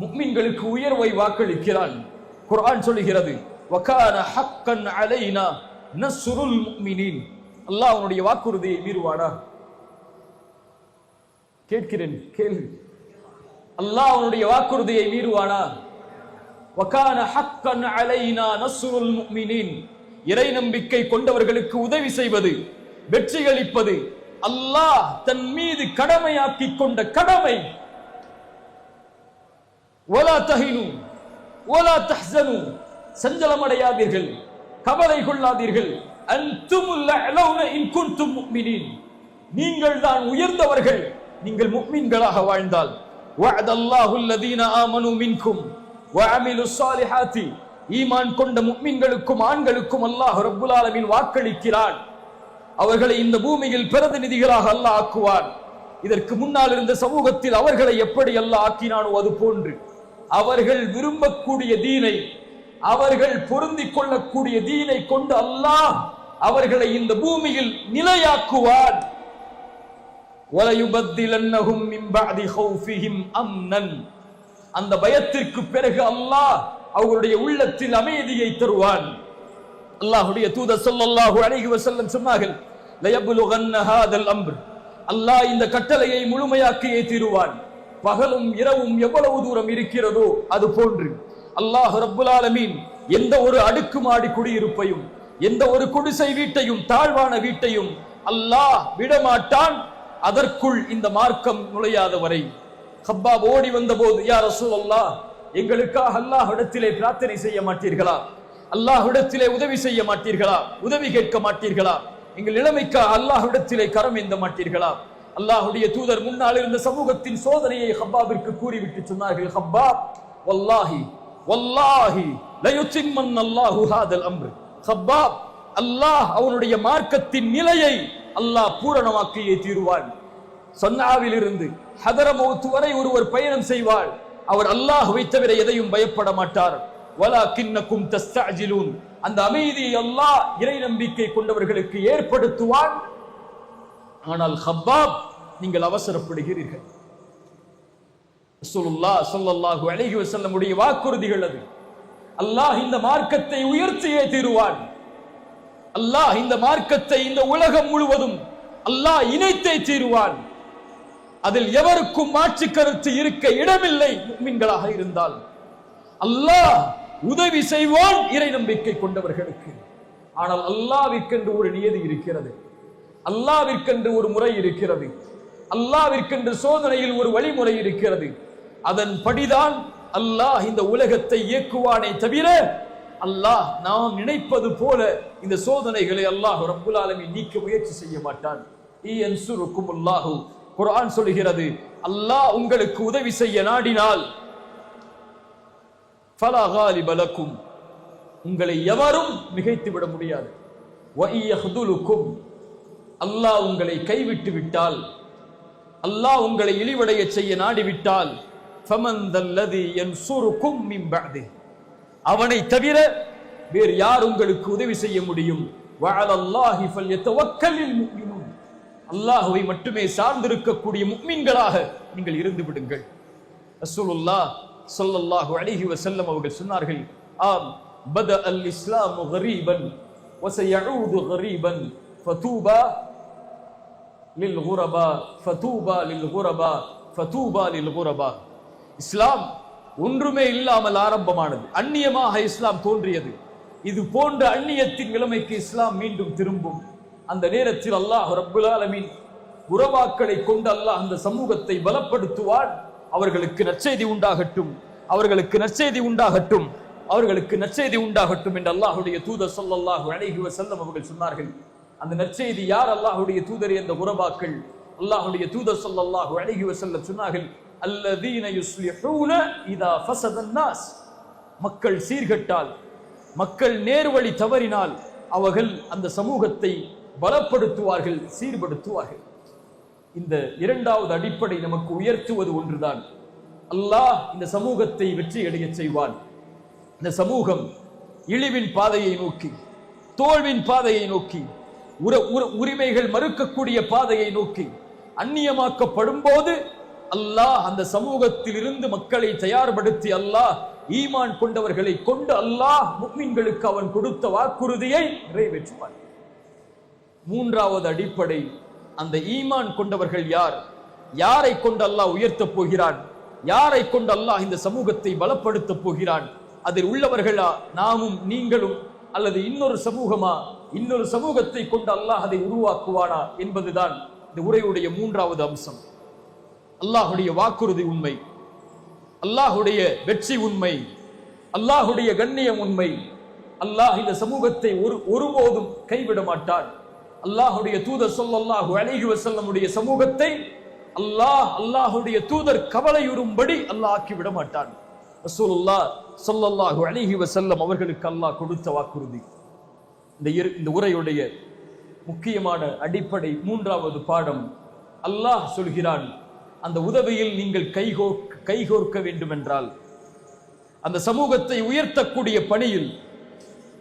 முஃமின்களுக்கு உயர்வை வாக்களிக்கிறான். குர்ஆன் சொல்கிறது, வகான ஹக்கன் அலைனா நஸ்ருல் முஃமினீன். அல்லாஹ் அவனுடைய வாக்குறுதியை மீறுவானா? கேட்கிறேன், கேள்வி. அல்லாஹ் அவனுடைய வாக்குறுதியை மீறுவானா? வகான ஹக்கன் அலைனா நஸ்ருல் முஃமினீன். இறை நம்பிக்கை கொண்டவர்களுக்கு உதவி செய்வது, வெற்றியளிப்பது அல்லாஹ் தன் மீது கடமையாக்கி கொண்ட கடமை. வலா தஹினு வலா தஹ்ஸனு. சஞ்சலமடையாதீர்கள், கவலை கொள்ளாதீர்கள். அன்துமுல் அலௌன இன் குன்தும் முஃமினீன். நீங்கள் தான் உயர்ந்தவர்கள், நீங்கள் முஃமின்களாக வாழ்ந்தால். வஅதல்லாஹு அல்லதீன ஆமனு மின்கும் வஅமிலுஸ் ஸாலிஹாத்தி. ஈமான் கொண்ட முஃமின்களுக்கும் ஆண்களுக்கும் அல்லாஹ் ரப்புல் ஆலமீன் வாக்களிக்கிறான். அவர்களை இந்த பூமியில் பிரதிநிதிகளாக அல்லாஹ் ஆக்குவான். இதற்கு முன்னால் இருந்த சமூகத்தில் அவர்களை எப்படி அல்லாஹ் ஆக்கினானோ அது போன்று அவர்கள் விரும்பக்கூடிய தீனை, அவர்கள் பொருந்திக் கொள்ளக்கூடிய தீனை கொண்டு அல்லாஹ் அவர்களை இந்த பூமியில் நிலையாக்குவான். வலயுபத்திலன்னஹும் மின் பஅதி ஹௌஃபிஹிம் அம்னன். அந்த பயத்திற்கு பிறகு அல்லாஹ் அவர்களுடைய உள்ளத்தில் அமைதியை தருவான். அல்லாஹ்வுடைய தூதர் ஸல்லல்லாஹு அலைஹி வஸல்லம் சொன்னார்கள், லயப்லுகன்ன ஹாதல் அம்ர். அல்லாஹ் இந்த கட்டளையை முழுமையாக்கியே தீருவான். பகலும் இரவும் எவ்வளவு தூரம் இருக்கிறதோ அது போன்று அல்லாஹ் ரப்புல் ஆலமீன் எந்த ஒரு அடுக்குமாடி குடியிருப்பையும், எந்த ஒரு குடிசை வீட்டையும், தாழ்வான வீட்டையும் அல்லாஹ் விடமாட்டான் அதற்குள் இந்த மார்க்கம் நுழையாத வரை. ஹப்பாப் ஓடி வந்த போது, யா ரசூலல்லாஹ், எங்களுக்காக அல்லாஹ் இடத்திலே பிரார்த்தனை செய்ய மாட்டீர்களா? அல்லாஹ்விடத்திலே உதவி செய்ய மாட்டீர்களா? உதவி கேட்க மாட்டீர்களா? எங்கள் நிலைமைக்கு அல்லாஹ்விடத்திலே கரம் ஏந்த மாட்டீர்களா? அல்லாஹ்வுடைய தூதர் முன்னால் இருந்த சமூகத்தின் சோதனையை ஹப்பாபிற்கு கூறிவிட்டு சொன்னார்கள், ஹப்பாப் வல்லாஹி வல்லாஹி லயுத்திம்மன் அல்லாஹு ஹாதல் அம்ர். ஹப்பாப், அல்லாஹ் அவனுடைய மார்க்கத்தின் நிலையை அல்லாஹ் பூரணமாக்கியே தீருவான். சன்னாவில் இருந்து ஹதரமௌத் வரை ஒருவர் பயணம் செய்வார், அவர் அல்லாஹ்வை தவிர எதையும் பயப்பட மாட்டார். வலாக்கின்னக்கும் தஸ்தஅஜிலூன், அந்த அமைதியை அல்லாஹ் இறை நம்பிக்கை கொண்டவர்களுக்கு ஏற்படுத்துவான். ஆனால் ஹப்பாப், நீங்கள் அவசரப்படுகிறீர்கள். ரசூலுல்லாஹ் ஸல்லல்லாஹு அலைஹி வஸல்லம் உடைய வாக்குறுதிகள் அது. அல்லாஹ் இந்த மார்க்கத்தை உயர்த்தியே தீருவான். அல்லாஹ் இந்த மார்க்கத்தை இந்த உலகம் முழுவதும் அல்லாஹ் இணைத்தே தீருவான். அதில் எவருக்கும் மாற்று கருத்து இருக்க இடமில்லை. முஃமின்களாக இருந்தால் அல்லாஹ் உதவி செய்வான் இறை நம்பிக்கை கொண்டவர்களுக்கு. ஆனால் அல்லாஹ்விற்கென்று ஒரு நியதி இருக்கிறது, அல்லாஹ்விற்கென்று ஒரு முறை இருக்கிறது, அல்லாஹ்விற்கென்று சோதனையில் ஒரு வழிமுறை இருக்கிறது. அதன்படிதான் அல்லாஹ் இந்த உலகத்தை இயக்குவானே தவிர அல்லாஹ் நாம் நினைப்பது போல இந்த சோதனைகளை அல்லாஹ் ரப்புல் ஆலமீன் நீக்க முயற்சி செய்ய மாட்டான். இயன்சுருக்குமுல்லாஹு, குர்ஆன் சொல்கிறது, அல்லாஹ் உங்களுக்கு உதவி செய்ய நாடினால் ஃபலா காலிப லக்கும், உங்களை எவரும் மிகைத்து விட முடியாது. வ இயஹ்துலுக்கும், அல்லாஹ் உங்களை கைவிட்டு விட்டால், அல்லாஹ் உங்களை இழிவடைய செய்ய நாடிவிட்டால், ஃபமன் தல்லதி யன்சுருக்கும் மின் பஅதி, அவனை தவிர வேறு யார் உங்களுக்கு உதவி செய்ய முடியும்? வஅலல்லாஹி ஃபல்யதவக்கலில் முஃமினூன், அல்லாஹ்வை மட்டுமே சார்ந்திருக்கக்கூடிய முஃமின்களாக நீங்கள் இருந்து விடுங்கள். ரசூலுல்லாஹ் ஸல்லல்லாஹு அலைஹி வஸல்லம் அவர்கள் சொன்னார்கள், ஆம் பத அல் இஸ்லாமு கரீபன் வ சயஊது கரீபன் ஃபதூபா லில் குரபா ஃபதூபா லில் குரபா ஃபதூபா லில் குரபா. இஸ்லாம் ஒன்றுமே இல்லாமல் ஆரம்பமானது, அந்நியமாக இஸ்லாம் தோன்றியது. இது போன்ற அந்நியத்தின் நிலைமைக்கு இஸ்லாம் மீண்டும் திரும்பும். அந்த நேரத்தில் அல்லாஹ் ரப்புல் ஆலமீன் உறவாக்களை கொண்டு அல்லாஹ் அந்த சமூகத்தை பலப்படுத்துவான். அவர்களுக்கு நற்செய்தி உண்டாகட்டும், அவர்களுக்கு நற்செய்தி உண்டாகட்டும், அவர்களுக்கு நற்செய்தி உண்டாகட்டும் என்று அல்லாஹ்வுடைய தூதர் ஸல்லல்லாஹு அலைஹி வஸல்லம் அவர்கள் சொன்னார்கள். அந்த நற்செய்தி யார்? அல்லாஹ்வுடைய தூதர் என்ற உறவாக்கள். அல்லாஹ்வுடைய தூதர் ஸல்லல்லாஹு அலைஹி வஸல்லம் சொன்னார்கள், அல்லதீன யுஸ்லிஹூன இதா ஃபஸதன் நாஸ், மக்கள் சீர்கெட்டால், மக்கள் நேர்வழி தவறினால் அவர்கள் அந்த சமூகத்தை பலப்படுத்துவார்கள், சீர்படுத்துவார்கள். இந்த இரண்டாவது அடிப்படை நமக்கு உயர்த்துவது ஒன்றுதான். அல்லாஹ் இந்த சமூகத்தை வெற்றி அடைய செய்வான். இந்த சமூகம் இழிவின் பாதையை நோக்கி, தோல்வின் பாதையை நோக்கி, உரிமைகள் மறுக்கக்கூடிய பாதையை நோக்கி அந்நியமாக்கப்படும் போது அல்லாஹ் அந்த சமூகத்தில் இருந்து மக்களை தயார்படுத்தி அல்லாஹ் ஈமான் கொண்டவர்களை கொண்டு அல்லாஹ் முஃமின்களுக்கு அவன் கொடுத்த வாக்குறுதியை நிறைவேற்றுவான். மூன்றாவது அடிப்படை, அந்த ஈமான் கொண்டவர்கள் யார்? யாரை கொண்டு அல்லாஹ் உயர்த்தப் போகிறான்? யாரை கொண்டு அல்லாஹ் இந்த சமூகத்தை பலப்படுத்த போகிறான்? அதில் உள்ளவர்களா நாமும் நீங்களும், அல்லது இன்னொரு சமூகமா? இன்னொரு சமூகத்தை கொண்டு அல்லாஹ் அதை உருவாக்குவானா என்பதுதான் இந்த உரையுடைய மூன்றாவது அம்சம். அல்லாஹுடைய வாக்குறுதி உண்மை, அல்லாஹுடைய வெற்றி உண்மை, அல்லாஹுடைய கண்ணியம் உண்மை. அல்லாஹ் இந்த சமூகத்தை ஒருபோதும் கைவிட மாட்டான். அல்லாஹுடைய தூதர் ஸல்லல்லாஹு அலைஹி வஸல்லம் உடைய சமூகத்தை அல்லாஹுடைய தூதர் கவலையுறும்படி அல்லாஹ் ஆக்கி விட மாட்டான். ரசூலுல்லாஹ் ஸல்லல்லாஹு அலைஹி வஸல்லம் அவர்களுக்கு அல்லாஹ் கொடுத்த வாக்குறுதி. இந்த உரையுடைய முக்கியமான அடிப்படை மூன்றாவது பாடம், அல்லாஹ் சொல்கிறான், அந்த உதவியில் நீங்கள் கைகோர்க்க வேண்டும் என்றால், அந்த சமூகத்தை உயர்த்தக்கூடிய பணியில்,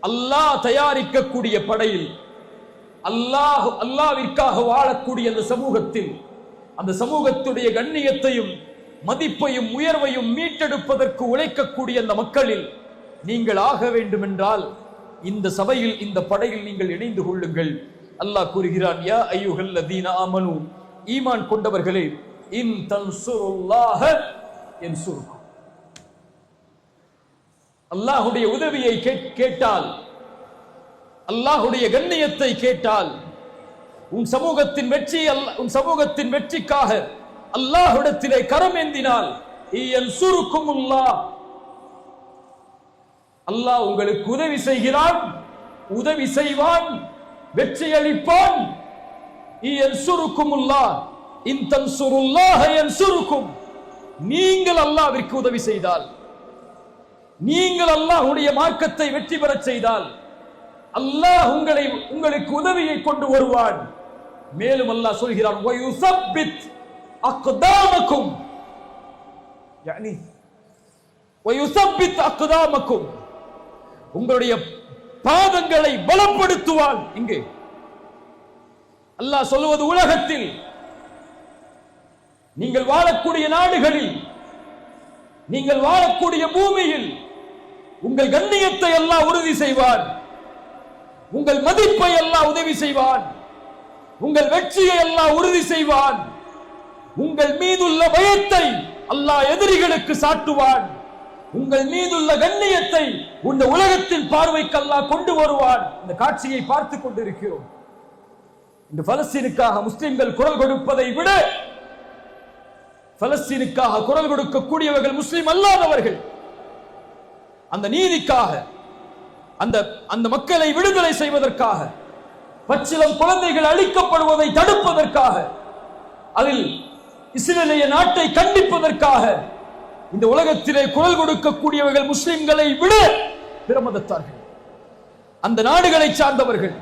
அல்லாஹ் தயாரிக்கக்கூடிய படையில், அல்லாஹ்விற்காக வாழக்கூடிய அந்த சமூகத்தில், அந்த சமூகத்துடைய கண்ணியத்தையும் மதிப்பையும் உயர்வையும் மீட்டெடுப்பதற்கு உழைக்கக்கூடிய அந்த மக்களில் நீங்கள் ஆக வேண்டும் என்றால் இந்த சபையில், இந்த படையில் நீங்கள் இணைந்து கொள்ளுங்கள். அல்லாஹ் கூறுகிறான், யா அய்யுஹல்லதீன ஆமனூ, ஈமான் கொண்டவர்களே, இன் தன்சுருல்லாஹ யன்சுருக்கும், அல்லாஹ்வுடைய உதவியை கேட்டால், அல்லாஹ்வுடைய கண்ணியத்தை கேட்டால், உன் சமூகத்தின் வெற்றிக்காக அல்லாஹ்விடத்திலே கரம் ஏந்தினால், யன்சுருக்குமுல்லாஹ், அல்லாஹ் உங்களுக்கு உதவி செய்கிறான், உதவி செய்வான், வெற்றி அளிப்பான். நீங்கள் அல்லாஹ்விற்கு உதவி செய்தால், நீங்கள் அல்லாஹ்வுடைய மார்க்கத்தை வெற்றி பெறச் செய்தால் அல்லாஹ் உங்களுக்கு உதவியை கொண்டு வருவான். மேலும் அல்லாஹ் சொல்கிறான், வயுஸப்பித் அக்தாமக்கும், யானி வயுஸப்பித் அக்தாமக்கும், உங்களுடைய பாதங்களை பலப்படுத்துவான். இங்கே அல்லாஹ் சொல்வது, உலகத்தில் நீங்கள் வாழக்கூடிய நாடுகளில், நீங்கள் வாழக்கூடிய பூமியில் உங்கள் கண்ணியத்தை அல்லாஹ் உறுதி செய்வான், உங்கள் மதிப்பை அல்லாஹ் உதவி செய்வான், உங்கள் வெற்றியை அல்லாஹ் உறுதி செய்வான், உங்கள் மீதுள்ள பயத்தை அல்லாஹ் எதிரிகளுக்கு சாட்டுவான், உங்கள் மீதுள்ள கண்ணியத்தை இந்த உலகத்தின் பார்வைக்கு அல்லாஹ் கொண்டு வருவான். இந்த காட்சியை பார்த்துக் கொண்டிருக்கிறோம். இந்த பலஸ்தீனுக்காக முஸ்லிம்கள் குரல் கொடுப்பதை விட பலஸ்தீனுக்காக குரல் கொடுக்கக்கூடியவர்கள் முஸ்லிம் அல்லாதவர்கள். அந்த நீதிக்காக, அந்த மக்களை விடுதலை செய்வதற்காக, பச்சிளம் குழந்தைகள் அழிக்கப்படுவதை தடுப்பதற்காக, அதில் இஸ்ரேலிய நாட்டை கண்டிப்பதற்காக இந்த உலகத்திலே குரல் கொடுக்கக்கூடியவர்கள் முஸ்லிம்களை விட பிற மதத்தார்கள், அந்த நாடுகளை சார்ந்தவர்கள்,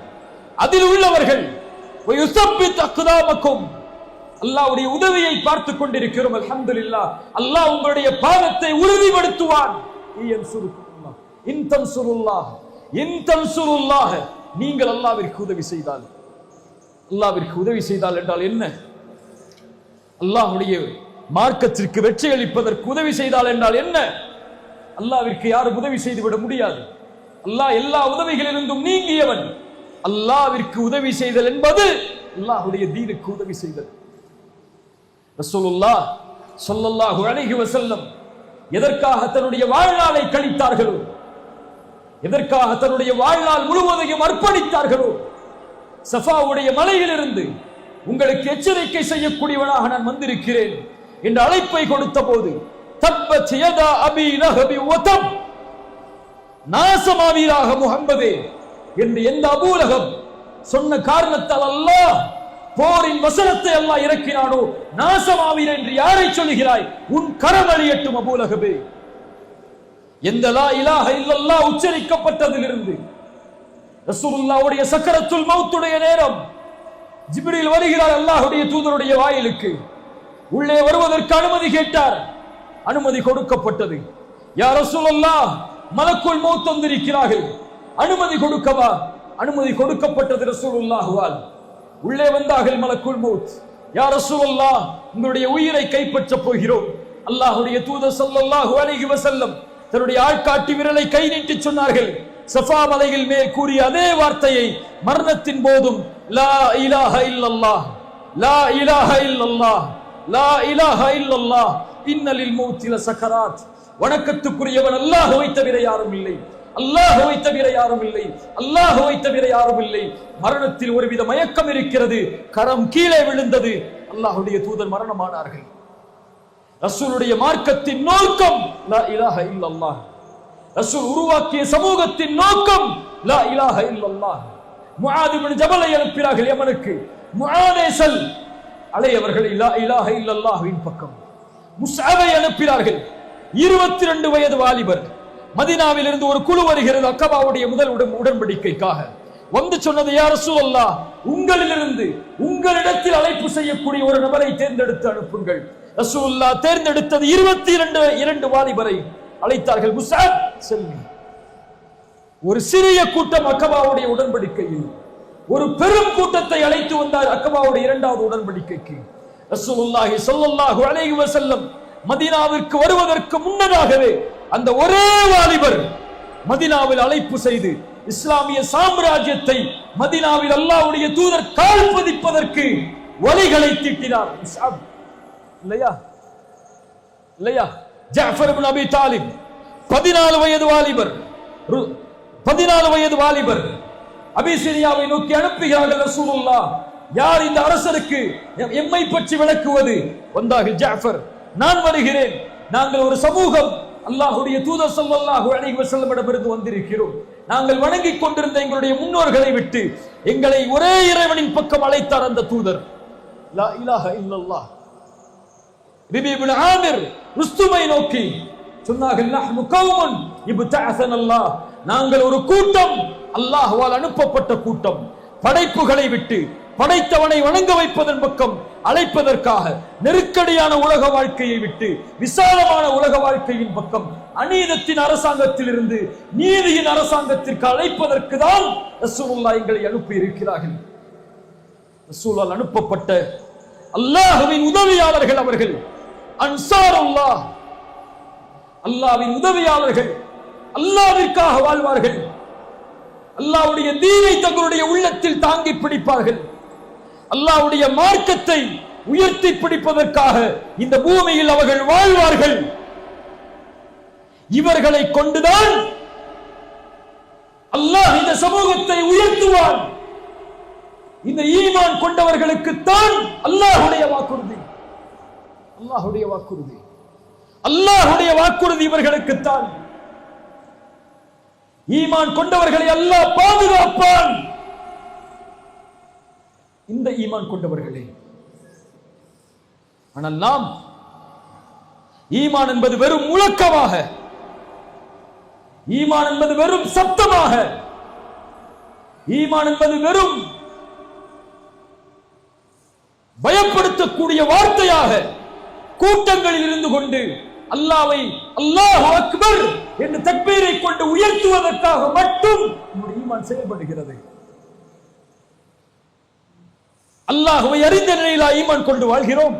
அதில் உள்ளவர்கள். அல்லாஹ்வுடைய உதவியை பார்த்துக் கொண்டிருக்கிறோம். அல்ஹம்துலில்லாஹ். அல்லாஹ் உங்களுடைய பாதத்தை உறுதிப்படுத்துவான். நீங்கள் அல்லாஹ்விற்கு உதவி செய்தால், அல்லாஹ்விற்கு உதவி செய்தால் என்றால் என்ன? அல்லாஹ்வுடைய மார்க்கத்திற்கு வெற்றி அளிப்பதற்கு உதவி செய்தால் என்றால் என்ன? அல்லாஹ்விற்கு யாரும் உதவி செய்துவிட முடியாது. அல்லாஹ் எல்லா உதவிகளிலிருந்தும் நீங்கியவன். அல்லாஹ்விற்கு உதவி செய்தல் என்பது அல்லாஹ்வுடைய தீனுக்கு உதவி செய்தல். ரசூலுல்லாஹ் ஸல்லல்லாஹு அலைஹி வஸல்லம் எதற்காக தன்னுடைய வாழ்நாளை கழித்தார்களோ, எதற்காக தன்னுடைய வாழ்நாள் முழுவதையும் அர்ப்பணித்தார்களோ, சஃபாவுடைய மலையிலிருந்து உங்களுக்கு எச்சரிக்கை செய்யக்கூடியவனாக நான் வந்திருக்கிறேன் என்ற அழைப்பை கொடுத்த போது, தப்பத் யதா அபி லஹபி வதம், நாசமாவீராக முஹம்மதே என்று எந்த அபூ லஹப் சொன்ன காரணத்தால் அல்லாஹ் போரின் வசனத்தை அல்லாஹ் இறக்கினானோ, நாசமாவீர் என்று யாரை சொல்கிறாய்? உன் கரம் அழியட்டும் அபூ லஹபே. எந்த லா இலாஹ இல்லல்லாஹ் உச்சரிக்கப்பட்டதிலிருந்து ரசூலுல்லாஹ்வுடைய சக்கரத்துல் மௌத்துடைய நேரம் ஜிப்ரீல் வருகிறார் அல்லாஹ்வுடைய தூதருடைய வாயிலுக்கு. உள்ளே வருவதற்கு அனுமதி கேட்டார். அனுமதி கொடுக்கப்பட்டது. யா ரசூலல்லாஹ், மலக்குல் மௌத் வந்திருக்கிறார்கள், அனுமதி கொடுக்கவா? அனுமதி கொடுக்கப்பட்டது ரசூலுல்லாஹ்வால். உள்ளே வந்தார்கள் மலக்குல் மௌத். யா ரசூலல்லாஹ், உங்களுடைய உயிரை கைப்பற்ற போகிறோம். அல்லாஹ்வுடைய தூதர் ஸல்லல்லாஹு அலைஹி வஸல்லம் தன்னுடைய ஆள்காட்டி விரலை கை நீட்டி சொன்னார்கள். சஃபா மலையில் மேல் கூறிய அதே வார்த்தையை மரணத்தின் போதும், லா இலாஹ இல்லல்லாஹ், லா இலாஹ இல்லல்லாஹ், லா இலாஹ இல்லல்லாஹ், இன்னலில் மௌத்தி லசகராத். வணக்கத்துக்குரியவன் அல்லாஹ்வை தவிர யாரும் இல்லை, அல்லாஹ்வை தவிர யாரும் இல்லை, அல்லாஹ்வை தவிர யாரும் இல்லை. மரணத்தில் ஒருவித மயக்கம் இருக்கிறது. கரம் கீழே விழுந்தது. அல்லாஹ்வுடைய தூதர் மரணமானார்கள். ரசூலுடைய மார்க்கத்தின் நோக்கம் லா இலாஹ இல்லல்லாஹ். ரசூல் உருவாக்கிய சமூகத்தின் நோக்கம் லா இலாஹ இல்லல்லாஹ். முஆத் இப்னு ஜபலை அனுப்பினார்கள் யமனுக்கு. முஆதே செல், அலையவர்களை லா இலாஹ இல்லல்லாஹ்வின் பக்கம். முஸ்அபை அனுப்பினார்கள். 22 வயது வாலிபர். மதீனாவில் இருந்து ஒரு குழு வருகிறது அக்கபாவுடைய முதல் உடன்படிக்கைக்காக. வந்து சொன்னது, யா ரசூலல்லாஹ், உங்களிலிருந்து உங்களிடத்தில் அழைப்பு செய்யக்கூடிய ஒரு நபரை தேர்ந்தெடுத்து அனுப்புங்கள். ரசூலுல்லாஹ் தேர்ந்தெடுத்தது 22 வாலிபரை அழைத்தார்கள். முஸ்அப் செல்வி. ஒரு சிறிய கூட்டம் அக்கபாவுடைய உடன்படிக்கையில், ஒரு பெரும் கூட்டத்தை அழைத்து வந்தார் அக்கபாவுடைய 2வது உடன்படிக்கைக்கு. ரசூலுல்லாஹி ஸல்லல்லாஹு அலைஹி வஸல்லம் மதீனாவிற்கு வருவதற்கு முன்னதாகவே அந்த ஒரே வாலிபர் மதீனாவில் அழைப்பு செய்து இஸ்லாமிய சாம்ராஜ்யத்தை மதீனாவில் அல்லாஹ்வுடைய தூதர் கால் பதிப்பதற்கு வழிகளை தீட்டினார். இல்லையா இல்லையா? ஜஅஃபர் இப்னு அபி தாலிப் 14 வயது வாலிபர், 14 வயது வாலிபர் அபிசீனியாவை நோக்கி அனுப்புகிறார்கள் ரசூலுல்லாஹ். யார் இந்த அரசருக்கு எம்மை பற்றி விளக்குவது? வந்தார்கள். ஜஅஃபர், நான் வருகிறேன். நாங்கள் ஒரு சமூகம், அல்லாஹ்வுடைய தூதர் ஸல்லல்லாஹு அலைஹி வஸல்லமிடமிருந்து வந்திருக்கிறோம். நாங்கள் வணங்கிக் கொண்டிருந்த எங்களுடைய முன்னோர்களை விட்டு எங்களை ஒரே இறைவனின் பக்கம் அழைத்தார் அந்த தூதர். லா இலாஹ இல்லல்லாஹ். ரபீ இப்னு ஆமிர் ருஸ்துமை நோக்கி சொன்னார்கள், நஹ்னு கௌமுன் இப்தஅஸனல்லாஹ், நாங்கள் ஒரு கூட்டம், அல்லாஹ்வால் அனுப்பப்பட்ட கூட்டம். படைப்புகளை விட்டு படைத்தவனை வணங்க வைப்பதன் பக்கம் அழைப்பதற்காக, நெருக்கடியான உலக வாழ்க்கையை விட்டு விசாலமான உலக வாழ்க்கையின் பக்கம், அநீதத்தின் அரசாங்கத்தில் இருந்து நீதியின் அரசாங்கத்திற்கு அழைப்பதற்கு தான் ரசூலுல்லாஹ் எங்களை அனுப்பி இருக்கிறார்கள். ரசூலால் அனுப்பப்பட்ட அல்லாஹ்வின் உதவியாளர்கள் அவர்கள். அன்சாருல்லாஹ், அல்லாஹ்வின் உதவியாளர்கள். அல்லாஹ்விற்காக வாழ்வார்கள். அல்லாஹ்வுடைய தீனை தங்களுடைய உள்ளத்தில் தாங்கி பிடிப்பார்கள். அல்லாஹ்வுடைய மார்க்கத்தை உயர்த்தி பிடிப்பதற்காக இந்த பூமியில் அவர்கள் வாழ்வார்கள். இவர்களை கொண்டுதான் அல்லாஹ் இந்த சமூகத்தை உயர்த்துவான். இந்த ஈமான் கொண்டவர்களுக்கு தான் அல்லாஹ்வுடைய வாக்குறுதி. அல்லாஹ்வுடைய வாக்குறுதி, அல்லாஹ்வுடைய வாக்குறுதி இவர்களுக்கு தான். ஈமான் கொண்டவர்களை அல்லாஹ் பாதுகாப்பான். இந்த ஈமான் கொண்டவர்களே. ஆனால் நாம் ஈமான் என்பது வெறும் முழக்கமாக, ஈமான் என்பது வெறும் சப்தமாக, ஈமான் என்பது வெறும் பயப்படுத்தக்கூடிய வார்த்தையாக கூட்டங்களில் இருந்து கொண்டு அல்லாஹ்வை அல்லாஹு அக்பர் என்று தக்பீரை கொண்டு உயர்த்துவதற்காக மட்டும் நம்முடைய ஈமான் செயல்படுகிறது. அல்லாஹ்வை அறிந்த நிலையிலா ஈமான் கொண்டு வாழ்கிறோம்?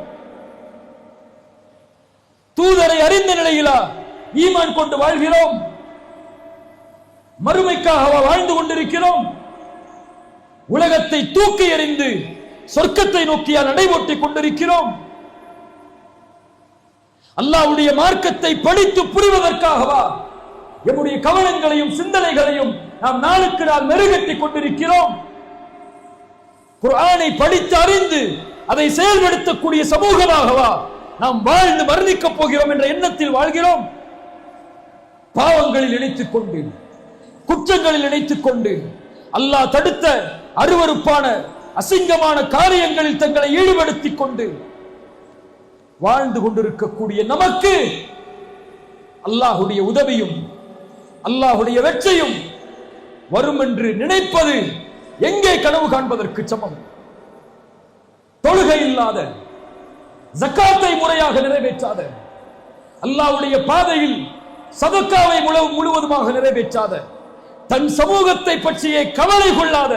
தூதரை அறிந்த நிலையிலா ஈமான் கொண்டு வாழ்கிறோம்? மறுமைக்காக வாழ்ந்து கொண்டிருக்கிறோம்? உலகத்தை தூக்கி எறிந்து சொர்க்கத்தை நோக்கியா நடைபோட்டிக் கொண்டிருக்கிறோம்? அல்லாஹ்வுடைய மார்க்கத்தை படித்து புரிவதற்காகவா நம்முடைய கவனங்களையும் சிந்தனைகளையும் நாம் நாளுக்கு நாள் மெருகேற்றிக் கொண்டிருக்கிறோம்? குர்ஆனை படித்து அறிந்து அதை செயல்படுத்தக்கூடிய சமூகமாகவா நாம் வாழ்ந்து மரணிக்கப் போகிறோம் என்ற எண்ணத்தில் வாழ்கிறோம்? பாவங்களில் இணைத்துக் கொண்டு, குற்றங்களில் இணைத்துக் கொண்டு, அல்லாஹ் தடுத்த அருவருப்பான அசிங்கமான காரியங்களில் தங்களை ஈடுபடுத்திக் கொண்டு வாழ்ந்து கொண்டிருக்கக்கூடிய நமக்கு அல்லாஹ்வுடைய உதவியும் அல்லாஹ்வுடைய வெற்றியும் வரும் என்று நினைப்பது எங்கே கனவு காண்பதற்கு சமம்? தொழுகை இல்லாத, ஜக்காத்தை முறையாக நிறைவேற்றாத, அல்லாஹ்வுடைய பாதையில் சதக்காவை முழுவதுமாக நிறைவேற்றாத, தன் சமூகத்தை பற்றியே கவலை கொள்ளாத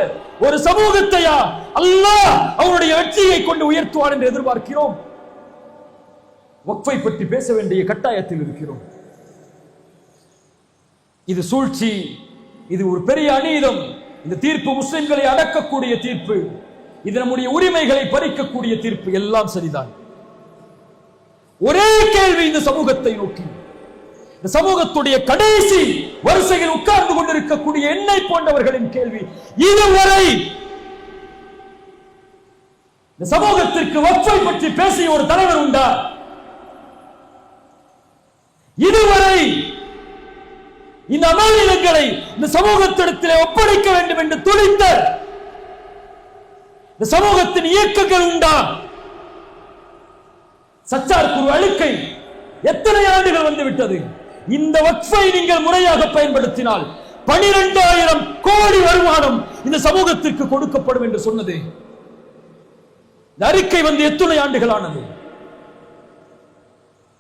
ஒரு சமூகத்தையா அல்லாஹ் அவருடைய வெற்றியை கொண்டு உயர்த்துவார் என்று எதிர்பார்க்கிறோம்? வக்ஃபை பற்றி பேச வேண்டிய கட்டாயத்தில் இருக்கிறோம். இது சூழ்ச்சி, இது ஒரு பெரிய அநீதம். இந்த தீர்ப்பு முஸ்லிம்களை அடக்கக்கூடிய தீர்ப்பு, இது நம்முடைய உரிமைகளை பறிக்கக்கூடிய தீர்ப்பு. எல்லாம் சரிதான். ஒரே கேள்வி இந்த சமூகத்தை நோக்கி, இந்த சமூகத்துடைய கடைசி வரிசையில் உட்கார்ந்து கொண்டிருக்கக்கூடிய என்னை போன்றவர்களின் கேள்வி, இதுவரை இந்த சமூகத்திற்கு வக்ஃபை பற்றி பேசிய ஒரு தலைவர் உண்டா? இதுவரை இந்த அமானிதங்களை இந்த சமூகத்திடத்திலே ஒப்படைக்க வேண்டும் என்று துடித்த இந்த சமூகத்தின் இயக்கங்கள் உண்டா? சச்சார் குரு அழுக்கை எத்தனை ஆண்டுகள் வந்துவிட்டது. இந்த வக்ஃபை நீங்கள் முறையாக பயன்படுத்தினால் 12,000 கோடி வருமானம் இந்த சமூகத்திற்கு கொடுக்கப்படும் என்று சொன்னது. இந்த அறிக்கை வந்து எத்தனை ஆண்டுகளானது?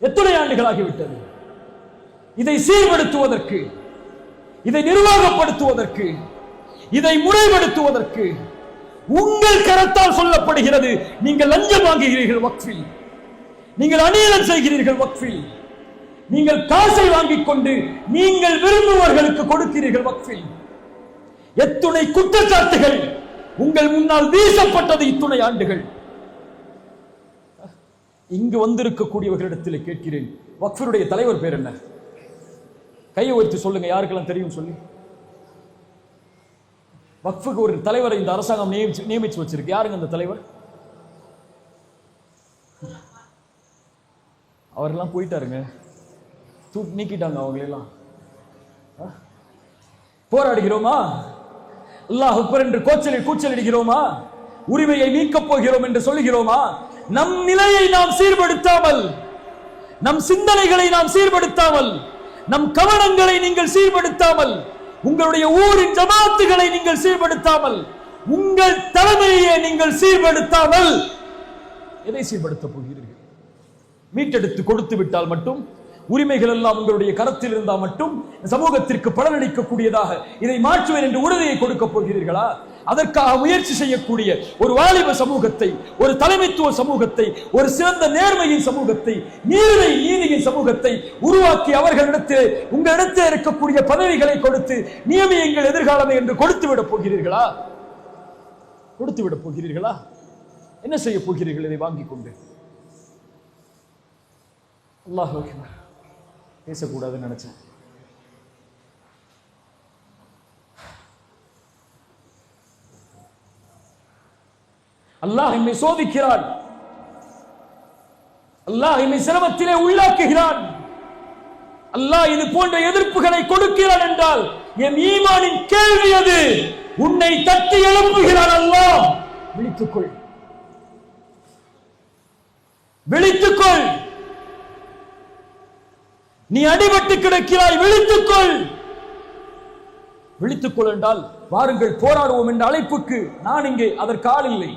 எத்தனை ஆண்டுகளாகிவிட்டது? இதை சீர்படுத்துவதற்கு, இதை நிர்வாகப்படுத்துவதற்கு, இதை முறைப்படுத்துவதற்கு உங்கள் கரத்தால் சொல்லப்படுகிறது. நீங்கள் லஞ்சம் வாங்குகிறீர்கள் வக்ஃபில், நீங்கள் அநியாயம் செய்கிறீர்கள் வக்ஃபில், நீங்கள் காசை வாங்கிக் கொண்டு நீங்கள் விரும்புவர்களுக்கு கொடுக்கிறீர்கள் வக்ஃபில். எத்துணை குற்றச்சாட்டுகள் உங்கள் முன்னால் வீசப்பட்டது இத்துணை ஆண்டுகள். இங்கு வந்திருக்கக்கூடியவர்களிடத்தில் கேட்கிறேன், வக்ஃபினுடைய தலைவர் பேர் என்ன? கையை உயர்த்தி சொல்லுங்க, யாருக்கெல்லாம் தெரியும் சொல்லி. வக்ஃபுக்கு ஒரு தலைவரை இந்த அரசாங்கம் நியமிச்சு வச்சிருக்கு. யாருங்க அந்த தலைவர்? அவரெல்லாம் போயிட்டாருங்க, நீக்கிட்டாங்க அவங்களெல்லாம். போராடுகிறோமா? அல்லாஹ் அக்பர் என்று கூச்சலிடுகிறோமா? உரிமையை மீட்கப் போகிறோம் என்று சொல்லுகிறோமா? நம் நிலையை நாம் சீர்படுத்தாமல், நம் சிந்தனைகளை நாம் சீர்படுத்தாமல், நம் கவனங்களை நீங்கள் சீர்படுத்தாமல், உங்களுடைய ஊரின் ஜமாத்துகளை நீங்கள் சீர்படுத்தாமல், உங்கள் தலைமையை நீங்கள் சீர்படுத்தாமல் எதை சீர்படுத்த போகிறீர்கள்? மீட்டெடுத்து கொடுத்து விட்டால் மட்டும், உரிமைகள் எல்லாம் உங்களுடைய கரத்தில் இருந்தால் மட்டும் சமூகத்திற்கு பலனளிக்கக்கூடியதாக இதை மாற்றுவேன் என்று உறுதியை கொடுக்க போகிறீர்களா? அதற்காக முயற்சி செய்யக்கூடிய ஒரு வாலிப சமூகத்தை, ஒரு தலைமைத்துவ சமூகத்தை, ஒரு சிறந்த நேர்மையின் சமூகத்தை, நீதியின் சமூகத்தை உருவாக்கி அவர்களிடத்தில் உங்களிடத்தில் இருக்கக்கூடிய பதவிகளை கொடுத்து நியமியுங்கள் எதிர்காலமே என்று கொடுத்து விட போகிறீர்களா? கொடுத்து விட போகிறீர்களா? என்ன செய்ய போகிறீர்கள் இதை வாங்கிக் கொண்டு? அல்லாஹ் அக்பர். பேசக்கூடாதுன்னு நினைச்சேன். அல்லாஹ் என்னை சோதிக்கிறான். அல்லாஹ் என்னை சிரமத்திலே உள்ளாக்குகிறான். அல்லாஹ் இது போன்ற எதிர்ப்புகளை கொடுக்கிறான் என்றால் என் ஈமானின் கேள்வி அது. உன்னை தட்டி எழுப்புகிறான் அல்லாஹ். விழித்துக்கொள், விழித்துக்கொள். நீ அடிபட்டு கிடக்கிறாய், விழித்துக்கொள். விழித்துக்கொள் என்றால் வாருங்கள் போராடுவோம் என்ற அழைப்புக்கு நான் இங்கே அதற்கு ஆள் இல்லை.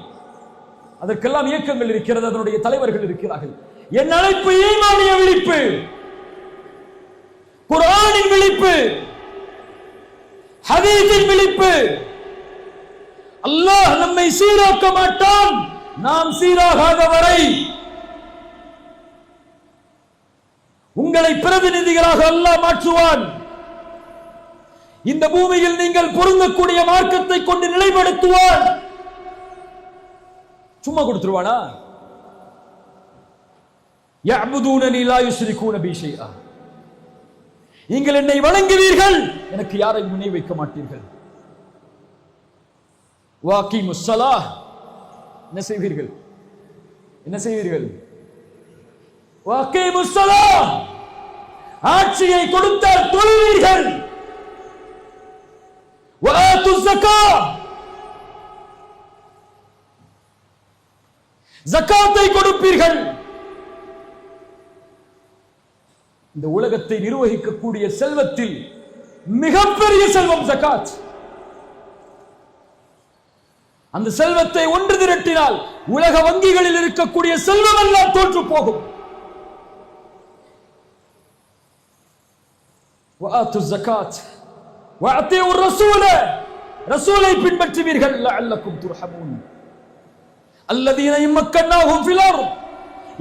அதற்கெல்லாம் இயக்கங்கள் இருக்கிறது, அதனுடைய தலைவர்கள் இருக்கிறார்கள். என் அழைப்பு ஈமானிய விழிப்பு, குர்ஆனின் விழிப்பு, ஹதீஸின் விழிப்பு. அல்லாஹ் நம்மை சீராக்க மாட்டான் நாம் சீராகாத வரை. உங்களை பிரதிநிதிகளாக அல்லாஹ் மாற்றுவான். இந்த பூமியில் நீங்கள் பொருந்தக்கூடிய மார்க்கத்தை கொண்டு நிலைப்படுத்துவான். சும்மா கொடுத்துருவானா? யஅபுதூனனி லா யுஷ்ரிகூன பி ஷைஆ. நீங்கள் என்னை வணங்குவீர்கள், எனக்கு யாரையும் முன்னே வைக்க மாட்டீர்கள். வாகீமுஸ் ஸலாஹ். என்ன செய்வீர்கள்? என்ன செய்வீர்கள்? வாகீமுஸ் ஸலாஹ். ஆட்சியை கொடுத்தால் தொழுவீர்கள். வஆத்துஸ் ஸகாத். ஜகாத்தை கொடுப்பீர்கள். இந்த உலகத்தை நிர்வகிக்கக்கூடிய செல்வத்தில் மிகப்பெரிய செல்வம் ஜகாத். அந்த செல்வத்தை ஒன்று திரட்டினால் உலக வங்கிகளில் இருக்கக்கூடிய செல்வம் எல்லாம் தோற்று போகும். வஆத்துஸ் ஸகாத் வஅதீஉர் ரசூல. ரசூலை பின்பற்றுவீர்கள். லஅல்லக்கும் துர்ஹமூன். அல்லதீன இம்மக்கன்னாஹும் ஃபில் அர்த்.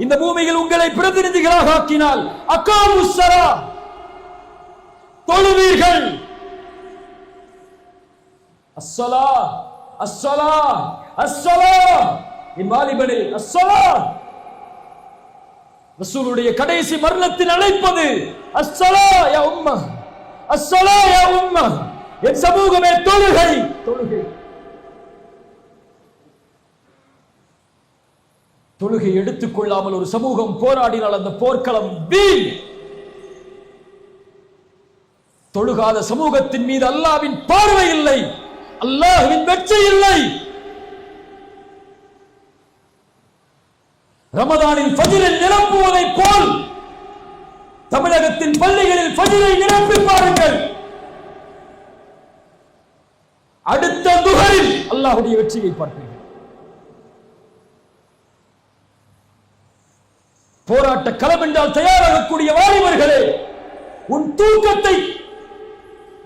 இந்த பூமியில் உங்களை பிரதிநிதிகளாக ஆக்கினால் அகாமுஸ் ஸலாஹ். தொழுவீர்கள். அஸ்ஸலாஹ் அஸ்ஸலாஹ் அஸ்ஸலாஹ். என் வாலிபனே, அஸ்ஸலாஹ். ரசூலுடைய கடைசி மரணத்தில் அழைப்பது அஸ்ஸலாஹ் யா உம்ம, அஸ்ஸலாஹ் யா உம்ம. என் சமூகமே, தொழுகை, தொழுகை. தொழுகை எடுத்துக்கொள்ளாமல் ஒரு சமூகம் போராடினால் அந்த போர்க்களம் வீண். தொழுகாத சமூகத்தின் மீது அல்லாஹ்வின் பார்வை இல்லை, அல்லாஹ்வின் வெற்றி இல்லை. ரமதானில் ஃபஜ்ரை நிரப்புவதை போல் தமிழகத்தின் பள்ளிகளில் ஃபஜ்ரை நிரப்பி பாருங்கள். அடுத்த துஹரில் அல்லாஹ்வுடைய வெற்றியை பார்ப்பீர்கள். போராட்ட களம் என்றால் தயாராகக்கூடிய வாலிபர்களே, உன் தூக்கத்தை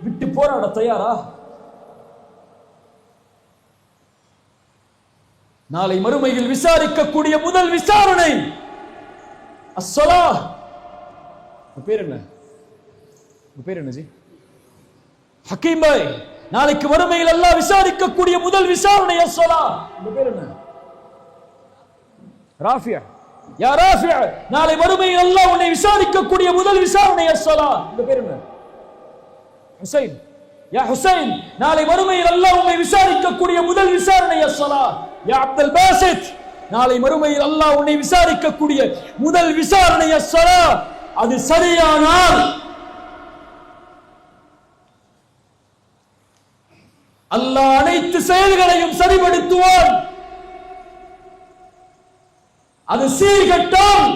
விட்டு போராட தயாரா? நாளை மறுமையில் விசாரிக்கக்கூடிய முதல் விசாரணை அஸ்ஸலாஹ். பேர் என்ன? பேர் என்ன ஜி? ஹக்கீம் பாய். நாளைக்கு மறுமையில் அல்லாஹ் விசாரிக்கக்கூடிய முதல் விசாரணை அஸ்ஸலாஹ். பேர் என்ன? ராஃபியா. யா ராஃபியா, நாளை மறுமையில் அல்லாஹ் உன்னை விசாரிக்கக்கூடிய முதல் விசாரணை அஸ்ஸலாஹ். பேர் என்ன? ஹுசைன். யா ஹுசைன், நாளை மறுமையில் அல்லாஹ் உன்னை விசாரிக்கக்கூடிய முதல் விசாரணை அஸ்ஸலாஹ். யா அப்துல் பாசித், நாளை மறுமையில் அல்லாஹ் உன்னை விசாரிக்கக்கூடிய முதல் விசாரணை அஸ்ஸலாஹ். அது சரியானால் அல்லாஹ் அனைத்து செயல்களையும் சரிபடுத்துவான். அது சீர்கட்டால்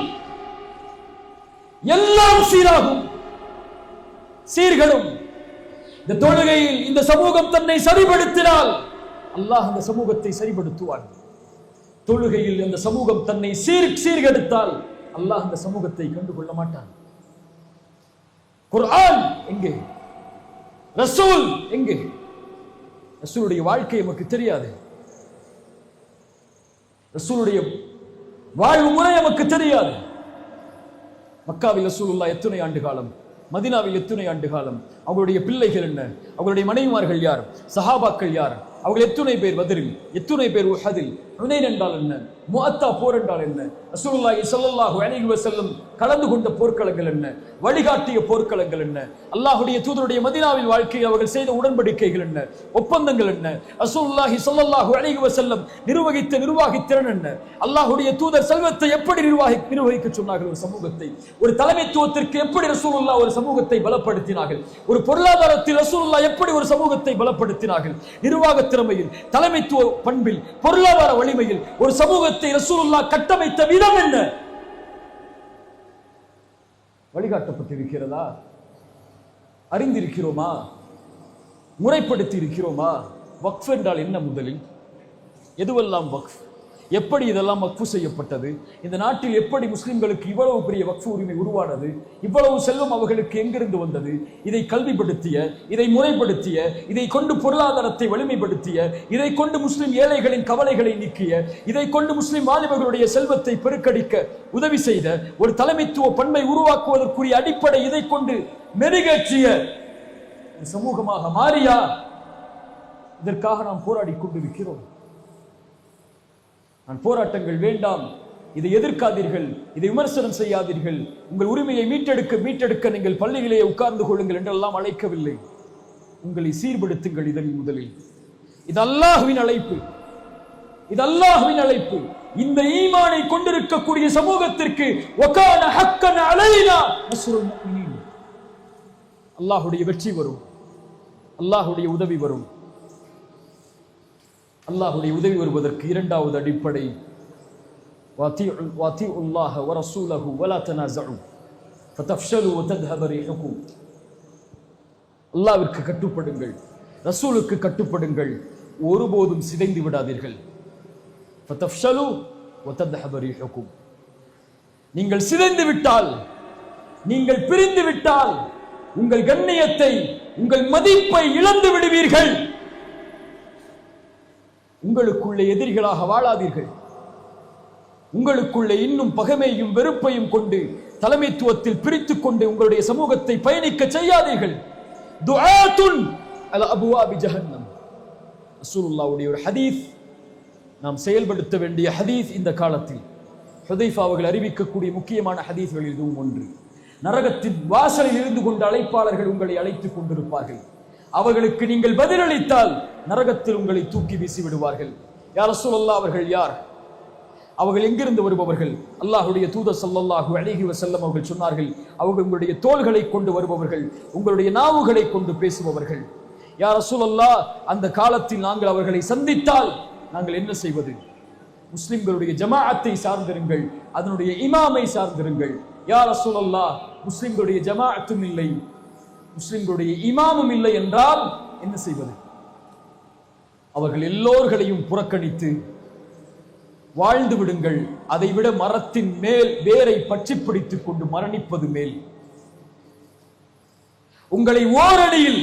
எல்லாம் சீராகும், சீர்கடும். இந்த தொழுகையில் இந்த சமூகம் தன்னை சரிபடுத்தினால் அல்லாஹ் அந்த சமூகத்தை சரிபடுத்துவான். தொழுகையில் இந்த சமூகம் தன்னை சீர்கெடுத்தால் அல்லாஹ் அந்த சமூகத்தை கண்டுகொள்ள மாட்டான். குர்ஆன் எங்கே? ரசூல் எங்கே? ரசூலுடைய வாழ்க்கை நமக்கு தெரியாது. ரசூலுடைய வாழ்வு முறை நமக்கு தெரியாது. மக்காவில் ரசூலுல்லாஹ் எத்தனை ஆண்டு காலம், மதீனாவில் எத்தனை ஆண்டு காலம், அவர்களுடைய பிள்ளைகள் என்ன, அவர்களுடைய மனைவிமார்கள் யார், சஹாபாக்கள் யார், அவர்கள் எத்தனை பேர் பத்ரில், எத்தனை பேர் உஹதில், ஹுனைன் என்றால் என்ன, முஅத்தா போர் என்றால் என்ன, ரசூலுல்லாஹி ஸல்லல்லாஹு அலைஹி வஸல்லம் கலந்து கொண்ட போர்க்களங்கள் என்ன, வழிகாட்டிய போர்க்களங்கள் என்ன, அல்லாஹ்வுடைய தூதருடைய மதீனாவில் வாழ்க்கையில் அவர்கள் செய்த உடன்படிக்கைகள் என்ன, ஒப்பந்தங்கள் என்ன, ரசூலுல்லாஹி ஸல்லல்லாஹு அலைஹி வஸல்லம் நிர்வகித்த நிர்வாகத் திறன் என்ன, அல்லாஹ்வுடைய தூதர் செல்வத்தை எப்படி நிர்வகிக்க சொன்னார்கள், ஒரு சமூகத்தை, ஒரு தலைமைத்துவத்திற்கு எப்படி ரசூலுல்லாஹ் ஒரு சமூகத்தை பலப்படுத்தினார்கள், ஒரு பொருளாதாரத்தில் ரசூலுல்லாஹ் எப்படி ஒரு சமூகத்தை பலப்படுத்தினார்கள், நிர்வாக திறமையில், தலைமைத்துவ பண்பில், பொருளாதார வலிமையில் ஒரு சமூகத்தை ரசூலுல்லாஹ் கட்டமைத்த விதம் என்ன வழிகாட்டப்பட்டிருக்கிறதா? அறிந்திருக்கிறோமா? முறைப்படுத்தி இருக்கிறோமா? வக்ஃப் என்றால் என்ன? முதலில் எதுவெல்லாம் வக்ஃப், எப்படி இதெல்லாம் வக்ஃபு செய்யப்பட்டது, இந்த நாட்டில் எப்படி முஸ்லிம்களுக்கு இவ்வளவு பெரிய வக்ஃபு உரிமை உருவானது, இவ்வளவு செல்வம் அவர்களுக்கு எங்கிருந்து வந்தது, இதை கல்விப்படுத்திய, இதை முறைப்படுத்திய, இதை கொண்டு பொருளாதாரத்தை வலிமைப்படுத்திய, இதை கொண்டு முஸ்லிம் ஏழைகளின் கவலைகளை நீக்கிய, இதை கொண்டு முஸ்லிம் வாலிபர்களுடைய செல்வத்தை பெருக்கடிக்க உதவி செய்த ஒரு தலைமைத்துவ பண்பை உருவாக்குவதற்குரிய அடிப்படை இதை கொண்டு மெருகேற்றிய சமூகமாக மாறியா? இதற்காக நாம் போராடி கொண்டிருக்கிறோம். நான் போராட்டங்கள் வேண்டாம், இதை எதிர்க்காதீர்கள், இதை விமர்சனம் செய்யாதீர்கள், உங்கள் உரிமையை மீட்டெடுக்க நீங்கள் பள்ளியிலேயே உட்கார்ந்து கொள்ளுங்கள் என்றெல்லாம் அழைக்கவில்லை. உங்களை சீர்படுத்துங்கள். இதனில் முதலில் இது அல்லாஹ்வின் அழைப்பு, இது அல்லாஹ்வின் அழைப்பு. இந்த ஈமானை கொண்டிருக்கக்கூடிய சமூகத்திற்கு வகான ஹக்கன் அலைனா நஸ்ருல் முஃமினீன், அல்லாஹ்வுடைய வெற்றி வரும், அல்லாஹ்வுடைய உதவி வரும். அல்லாஹ்வுடைய உதவி வருவதற்கு இரண்டாவது அடிப்படை வாத்தியுல்லாஹ வ ரசூலஹு வ லா தனாஸஉ ஃபதஃப்ஷலு வ தذهب ரீஹுக்கும். அல்லாஹ்விற்கு கட்டுப்படுங்கள், ரசூலுக்கு கட்டுப்படுங்கள், ஒருபோதும் சிதைந்து விடாதீர்கள். ஃபதஃப்ஷலு வ தذهب ரீஹுக்கும். நீங்கள் சிதைந்து விட்டால், நீங்கள் பிரிந்து விட்டால் உங்கள் கண்ணியத்தை, உங்கள் மதிப்பை இழந்து விடுவீர்கள். உங்களுக்குள்ளே எதிரிகளாக வாழாதீர்கள். உங்களுக்குள்ளே இன்னும் பகைமையும் வெறுப்பையும் கொண்டு தலைமைத்துவத்தில் பிரித்துக் கொண்டு உங்களுடைய சமூகத்தை பயணிக்க செய்யாதீர்கள். துஆத்துன் அலா அபுவாபி ஜஹன்னம். ரசூலுல்லாஹ்வுடைய ஒரு ஹதீஸ், நாம் செயல்படுத்த வேண்டிய ஹதீஸ். இந்த காலத்தில் ஹுதைஃபா அவர்கள் அறிவிக்கக்கூடிய முக்கியமான ஹதீஸ்களில் இதுவும் ஒன்று. நரகத்தின் வாசலில் இருந்து கொண்ட அழைப்பாளர்கள் உங்களை அழைத்துக் கொண்டிருப்பார்கள். அவர்களுக்கு நீங்கள் பதிலளித்தால் நரகத்தில் உங்களை தூக்கி வீசி விடுவார்கள். யா ரசூலல்லாஹ், அவர்கள் யார்? அவர்கள் எங்கிருந்து வருபவர்கள்? அல்லாஹ்வுடைய தூதர் ஸல்லல்லாஹு அலைஹி வஸல்லம் அவர்கள் சொன்னார்கள், அவர்கள் உங்களுடைய தோள்களை கொண்டு வருபவர்கள், உங்களுடைய நாவுகளை கொண்டு பேசுபவர்கள். யா ரசூலல்லாஹ், அந்த காலத்தில் நாங்கள் அவர்களை சந்தித்தால் நாங்கள் என்ன செய்வது? முஸ்லிம்களுடைய ஜமாஅத்தை சார்ந்திருங்கள், அதனுடைய இமாமை சார்ந்திருங்கள். யா ரசூலல்லாஹ், முஸ்லிம்களுடைய ஜமாஅத்தும் இல்லை, முஸ்லிம்களுடைய இமாமும் இல்லை என்றால் என்ன செய்வது? அவர்கள் எல்லோர்களையும் புறக்கணித்து வாழ்ந்து விடுங்கள். அதைவிட மரத்தின் மேல் வேரை பற்றி பிடித்துக் கொண்டு மரணிப்பது மேல். உங்களை ஓரணியில்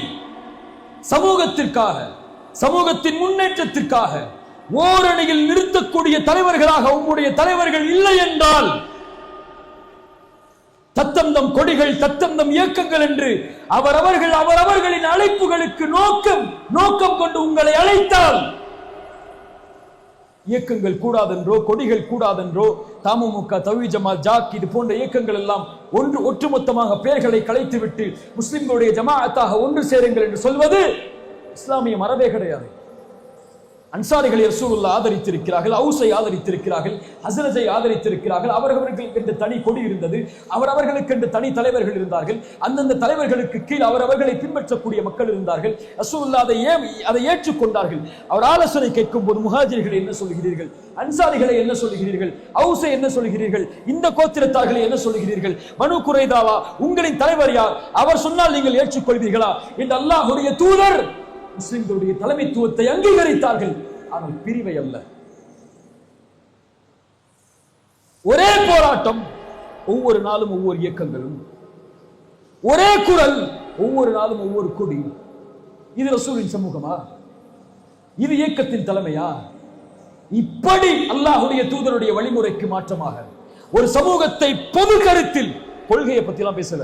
சமூகத்திற்காக, சமூகத்தின் முன்னேற்றத்திற்காக ஓரணியில் நிறுத்தக்கூடிய தலைவர்களாக உங்களுடைய தலைவர்கள் இல்லை என்றால், தத்தந்தம் கொடிகள், தத்தந்தம் இயக்கங்கள் என்று அவரவர்களின் அழைப்புகளுக்கு நோக்கம் கொண்டு உங்களை அழைத்தால், இயக்கங்கள் கூடாதென்றோ, கொடிகள் கூடாதென்றோ, தமுமுக, தவ்ஹீத் ஜமாத், ஜாக் இது போன்ற இயக்கங்கள் எல்லாம் ஒட்டுமொத்தமாக பெயர்களை கலைத்துவிட்டு முஸ்லிம்களுடைய ஜமாஅத்தாக ஒன்று சேருங்கள் என்று சொல்வது இஸ்லாமிய மரபே கிடையாது. அன்சாரிகளை ரசூலுல்லாஹ் ஆதரித்திருக்கிறார்கள், அவுஸை ஆதரித்திருக்கிறார்கள், ஹஸ்ரஜை ஆதரித்திருக்கிறார்கள். அவர்களுக்கு என்று தனி கொடி இருந்தது, அவர்களுக்கு என்று தனி தலைவர்கள் இருந்தார்கள். அந்தந்த தலைவர்களுக்கு கீழ் அவர்களை பின்பற்றக்கூடிய மக்கள் இருந்தார்கள். ரசூலுல்லாஹ் அதை ஏற்றுக்கொண்டார்கள். அவர் ஆலோசனை கேட்கும் போது, முஹாஜிர்களை என்ன சொல்கிறீர்கள், அன்சாரிகளை என்ன சொல்கிறீர்கள், அவுஸை என்ன சொல்கிறீர்கள், இந்த கோத்திரத்தார்களை என்ன சொல்கிறீர்கள், பனு குறைதாவா, உங்களின் தலைவர் யார், அவர் சொன்னால் நீங்கள் ஏற்றுக்கொள்வீர்களா என்று அல்லாஹ்வுடைய தூதர் முஸ்லிம்களுடைய தலைமைத்துவத்தை அங்கீகரித்தார்கள். ஆனால் பிரிவை அல்ல. ஒரே போராட்டம், ஒவ்வொரு நாளும் ஒவ்வொரு இயக்கங்களும், ஒரே குரல், ஒவ்வொரு நாளும் ஒவ்வொரு கொடி. இது ரசூலின் சமூகமா? இது இயக்கத்தின் தலைமையா? இப்படி அல்லாஹ்வுடைய தூதருடைய வழிமுறைக்கு மாற்றமாக ஒரு சமூகத்தை பொது கருத்தில், கொள்கையை பத்தி எல்லாம் பேசல,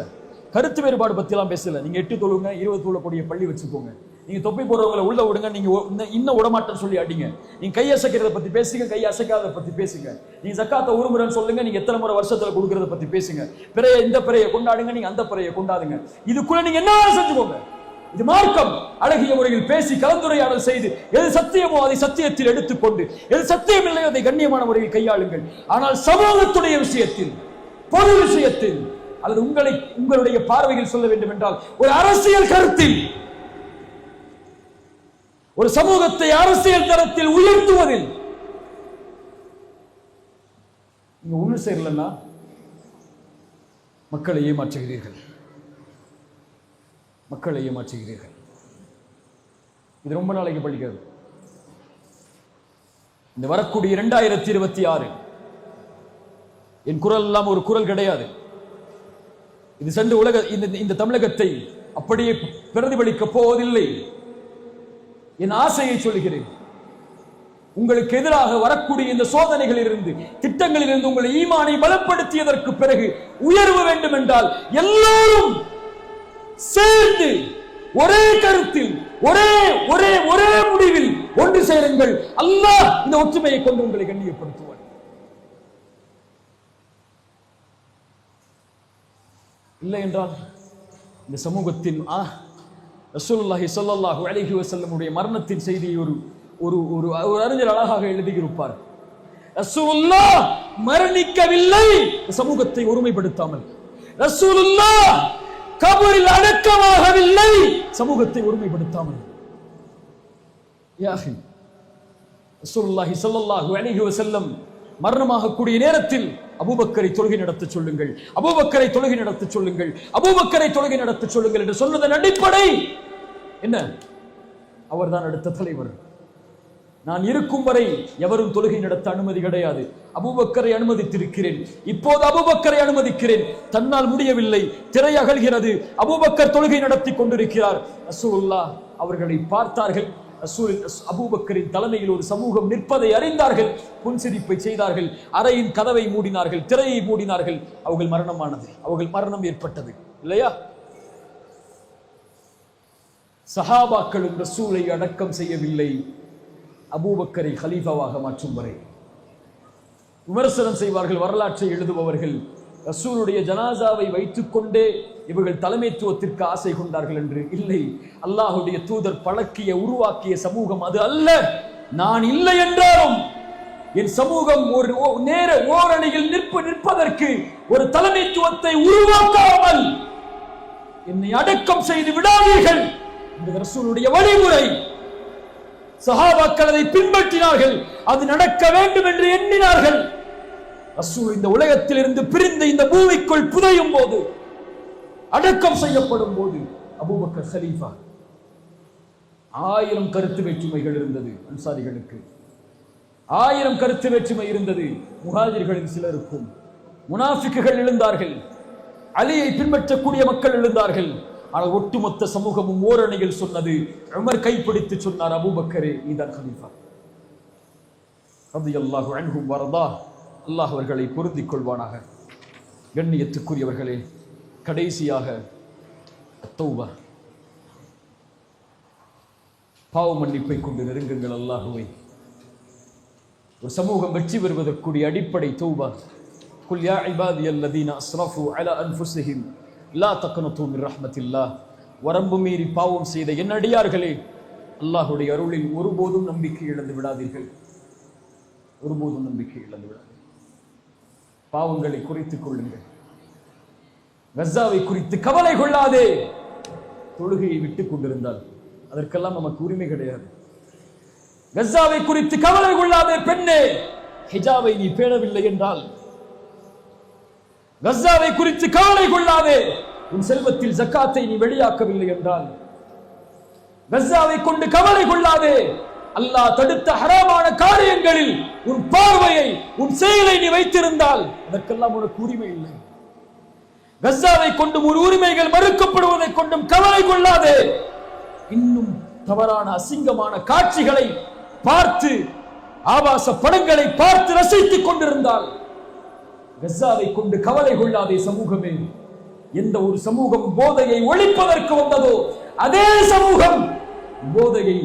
கருத்து வேறுபாடு பத்தி எல்லாம் பேசல. நீங்க 8 தொழுங்க, 20 தொழக்கூடிய பள்ளி வச்சுக்கோங்க, நீங்க தொப்பி போடுறவங்களை உள்ள விடுங்க, நீங்க இன்னும் விடமாட்டேன்னு சொல்லி அடிங்க, நீங்க கை அசைக்கிறத பத்தி பேசுங்க, கை அசைக்காத பத்தி பேசுங்க, நீங்க ஜக்காத்தை ஒரு முறைன்னு சொல்லுங்க, நீங்க எத்தனை முறை வருஷத்துல கொடுக்கறத பத்தி பேசுங்க, பிறைய இந்த பிறையை கொண்டாடுங்க, நீங்க அந்த பிறையை கொண்டாடுங்க, இதுக்குள்ள நீங்க என்ன செஞ்சுக்கோங்க. இது மார்க்கம். அழகிய முறையில் பேசி கலந்துரையாடல் செய்து எது சத்தியமோ அதை சத்தியத்தில் எடுத்துக்கொண்டு, எது சத்தியம் இல்லையோ அதை கண்ணியமான முறையில் கையாளுங்கள். ஆனால் சமூகத்துடைய விஷயத்தில், பொது விஷயத்தில், அல்லது உங்களுடைய பார்வையில் சொல்ல வேண்டும் என்றால் ஒரு அரசியல் கருத்தில், ஒரு சமூகத்தை அரசியல் தரத்தில் உயர்த்துவதில் நீங்க ஒண்ணு சேரலன்னா மக்களை ஏமாற்றுகிறீர்கள், மக்களை ஏமாற்றுகிறீர்கள். இது ரொம்ப நாளைக்கு படிக்காது. இந்த வரக்கூடிய 2026 என் குரல் எல்லாம் ஒரு குரல் கிடையாது. இது சென்று இந்த தமிழகத்தை அப்படியே பிரதிபலிக்க போவதில்லை. என் ஆசையை சொல்கிறேன். உங்களுக்கு எதிராக வரக்கூடிய இந்த சோதனைகளில் இருந்து, திட்டங்களில் இருந்து உங்கள் ஈமானை பலப்படுத்தியதற்கு பிறகு உயர்வு வேண்டும் என்றால் எல்லோரும் சேர்ந்து ஒரே கருத்தில், ஒரே ஒரே ஒரே முடிவில் ஒன்று சேருங்கள். அல்லாஹ் இந்த ஒற்றுமையை கொண்டு உங்களை கண்ணியப்படுத்துவார். இல்லை என்றால் இந்த சமூகத்தின் ரசூலுல்லாஹி ஸல்லல்லாஹு அலைஹி வஸல்லம் உடைய மரணத்தின் செய்தியை ஒரு அறிஞர் அழகாக எழுதியிருப்பார். ரசூலுல்லாஹ் மரணிக்கவில்லை சமூகத்தை ஒருமைப்படுத்தாமல், ரசூலுல்லாஹ் கபரில் அடக்கமாகவில்லை சமூகத்தை ஒருமைப்படுத்தாமல். யா அஹி, ரசூலுல்லாஹி ஸல்லல்லாஹு அலைஹி வஸல்லம் மரணமாக கூடிய நேரத்தில் அபூபக்கரை தொழுகை நடத்த சொல்லுங்கள், அபூபக்கரை தொழுகை நடத்த சொல்லுங்கள், அபூபக்கரை தொழுகை நடத்த சொல்லுங்கள் என்று சொன்னதன் அடிப்படை என்ன? அவர்தான் அடுத்த தலைவர். நான் இருக்கும் வரை எவரும் தொழுகை நடத்த அனுமதி கிடையாது. அபூபக்கரை அனுமதித்திருக்கிறேன், இப்போது அபூபக்கரை அனுமதிக்கிறேன். தன்னால் முடியவில்லை, திரை அகல்கிறது, அபூபக்கர் தொழுகை நடத்தி கொண்டிருக்கிறார். ரசூலுல்லாஹ் அவர்களை பார்த்தார்கள். அபூபக்கரின் தலைமையில் ஒரு சமூகம் நிற்பதை அறிந்தார்கள், புன்சிரிப்பை செய்தார்கள், அறையின் கதவை மூடினார்கள், திரையை மூடினார்கள். அவர்கள் மரணமானது, அவர்கள் மரணம் ஏற்பட்டது இல்லையா? சஹாபாக்களும் ரசூலை அடக்கம் செய்யவில்லை, அபூபக்கரை கலீஃபாவாக மாற்றும் வரை. விமர்சனம் செய்வார்கள் வரலாற்றை எழுதுபவர்கள், ரசூலுடைய ஜனாசாவை வைத்துக் கொண்டே இவர்கள் தலைமைத்துவத்திற்கு ஆசை கொண்டார்கள் என்று. இல்லை, அல்லாஹுடைய தூதர் பழக்கிய உருவாக்கிய சமூகம் அது அல்ல. நான் இல்லை என்றாலும் என் சமூகம் ஒரு நேர ஓரணியில் நிற்பதற்கு ஒரு தலைமைத்துவத்தை உருவாக்காமல் என்னை அடக்கம் செய்து விடாதீர்கள். இந்த ரசூலுடைய வழிமுறை. சஹாபாக்கள் அதை பின்பற்றினார்கள், அது நடக்க வேண்டும் என்று எண்ணினார்கள். ரசூல் இந்த உலகத்தில் இருந்து பிரிந்து இந்த பூமிக்குள் புதையும் போது, அடக்கம் செய்யப்படும் போது அபூபக்கர் கலீஃபா. 1000 கருத்து வேற்றுமைகள் இருந்தது அன்சாரிகளுக்கு, 1000 கருத்து வேற்றுமை இருந்தது முஹாஜிர்களின் சிலருக்கும். முனாஃபிக்குகள் எழுந்தார்கள், அலியை பின்பற்றக்கூடிய மக்கள் எழுந்தார்கள். ஆனால் ஒட்டுமொத்த சமூகமும் ஓரணியில் சொன்னது, உமர் கைப்பிடித்து சொன்னார், அபூபக்கரே நீதான் கலீஃபா. ரலியல்லாஹு அன்ஹும் வரதா. அல்லாஹ் அவர்களை பொருந்திக் கொள்வானாக. கண்ணியத்துக்குரியவர்களே, கடைசியாக தௌபா, பாவ மன்னிப்பை கொண்டு நெருங்குங்கள் அல்லாஹுவை. ஒரு சமூகம் வெற்றி பெறுவதற்குரிய அடிப்படை தௌபா. குல் யா இபாதியல்லதீன அஸ்ரஃபு அலா அன்ஃபுஸிஹிம் லா தக்னது மின் ரஹ்மத்தில்லாஹ். வரம்பு மீறி பாவம் செய்த என் அடியார்களே, அல்லாஹுடைய அருளில் ஒருபோதும் நம்பிக்கை இழந்து விடாதீர்கள். ஒருபோதும் நம்பிக்கை இழந்து விடாதீர்கள். பாவங்களை குறைத்துக் கொள்ளுங்கள். கஸாவை குறித்து கவலை கொள்ளாதே. தொழுகையை விட்டுக் கொண்டிருந்தால் அதற்கெல்லாம் நமக்கு உரிமை கிடையாது. கஸாவை குறித்து கவலை கொள்ளாதே பெண்ணே. ஹிஜாபை நீ பேணவில்லை என்றால், கஸாவை குறித்து கவலை கொள்ளாதே. உன் செல்வத்தில் ஜக்காத்தை நீ வெளியாக்கவில்லை என்றால், கஸாவை கொண்டு கவலை கொள்ளாதே. அல்லாஹ் தடுத்த ஹராமான காரியங்களில் உன் பார்வையை, உன் செயலை நீ வைத்திருந்தால் அதற்கெல்லாம் உனக்கு உரிமை இல்லை. கஸாவை கொண்டும் ஒரு உரிமைகள் மறுக்கப்படுவதை கொண்டும் கவலை கொள்ளாதே. இன்னும் தவறான அசிங்கமான காட்சிகளை பார்த்து, ஆபாச படங்களை பார்த்து ரசித்துக் கொண்டிருந்தால் கஸாவை கொண்டு கவலை கொள்ளாதே. சமூகமே, எந்த ஒரு சமூகம் போதையை ஒழிப்பதற்கு வந்ததோ அதே சமூகம் போதையை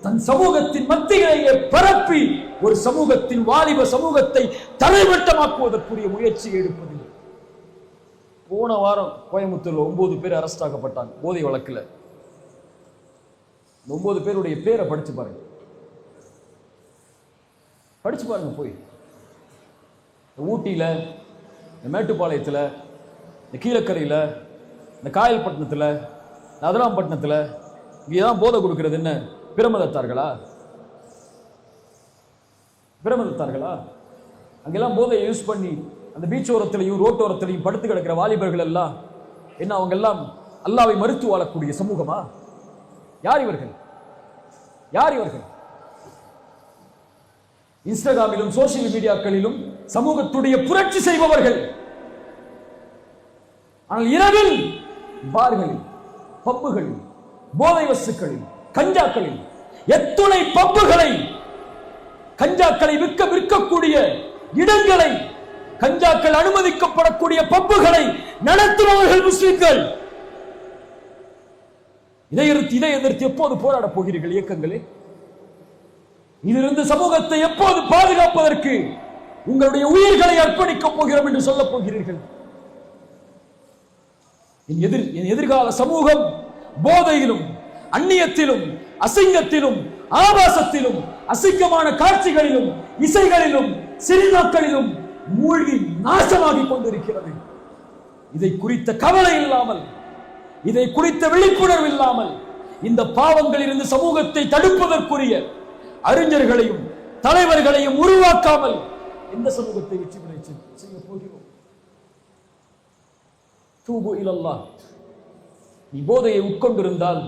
தன் சமூகத்தின் மத்தியிலேயே பரப்பி ஒரு சமூகத்தின் வாலிப சமூகத்தை தலைமட்டமாக்குவதற்குரிய முயற்சியை எடுப்பதில்லை. போன வாரம் கோயம்புத்தூர்ல 9 பேர் அரெஸ்ட் ஆக்கப்பட்டாங்க போதை வழக்குல. 9 பேருடைய பேரை படிச்சு பாருங்க. படிச்சு பாருங்க போய். ஊட்டியில, மேட்டுப்பாளையத்துல, இந்த கீழக்கரையில, இந்த காயல்பட்டினத்துல, அதலாம்பட்டினத்துல இங்கேதான் போதை கொடுக்கிறது என்ன பிரமதத்தார்களா? பிரமதத்தார்களா? அங்கெல்லாம் போதை யூஸ் பண்ணி அந்த பீச் ஓரத்திலையும் ரோட்டோரத்திலையும் படுத்து கிடக்கிற வாலிபர்கள் எல்லாம் என்ன, அவங்க எல்லாம் அல்லாவை மறுத்து வாழக்கூடிய சமூகமா? யார் இவர்கள்? யார் இவர்கள்? இன்ஸ்டாகிராமிலும் சோசியல் மீடியாக்களிலும் சமூகத்துடைய புரட்சி செய்பவர்கள். ஆனால் இரவில் பார்களில், பப்புகளில், போதை வஸ்துக்களில், கஞ்சாக்களில், எத்துணை பப்புகளை, கஞ்சாக்களை விற்கக்கூடிய இடங்களை, கஞ்சாக்கள் அனுமதிக்கப்படக்கூடிய பப்புகளை நடத்துபவர்கள் முஸ்லிம்கள். இதை எதிர்த்து எப்போது போராட போகிறீர்கள் இயக்கங்களே? இதிலிருந்து சமூகத்தை எப்போது பாதுகாப்பதற்கு உங்களுடைய உயிர்களை அர்ப்பணிக்கப் போகிறோம் என்று சொல்ல போகிறீர்கள்? என் எதிர்கால சமூகம் போதையிலும், அந்நியத்திலும், அசிங்கத்திலும், ஆபாசத்திலும், அசிங்கமான காட்சிகளிலும், இசைகளிலும், சினிமாக்களிலும் மூழ்கி நாசமாகி கொண்டிருக்கிறது. இதை குறித்த கவலை இல்லாமல், இதை குறித்த விழிப்புணர்வு இல்லாமல், இந்த பாவங்களில் இருந்து சமூகத்தை தடுப்பதற்குரிய அறிஞர்களையும் தலைவர்களையும் உருவாக்காமல் எந்த சமூகத்தை வெற்றி பெற செய்ய போகிறோம்? தூபு இலல்லாஹ். நீ போதையை உட்கொண்டிருந்தால்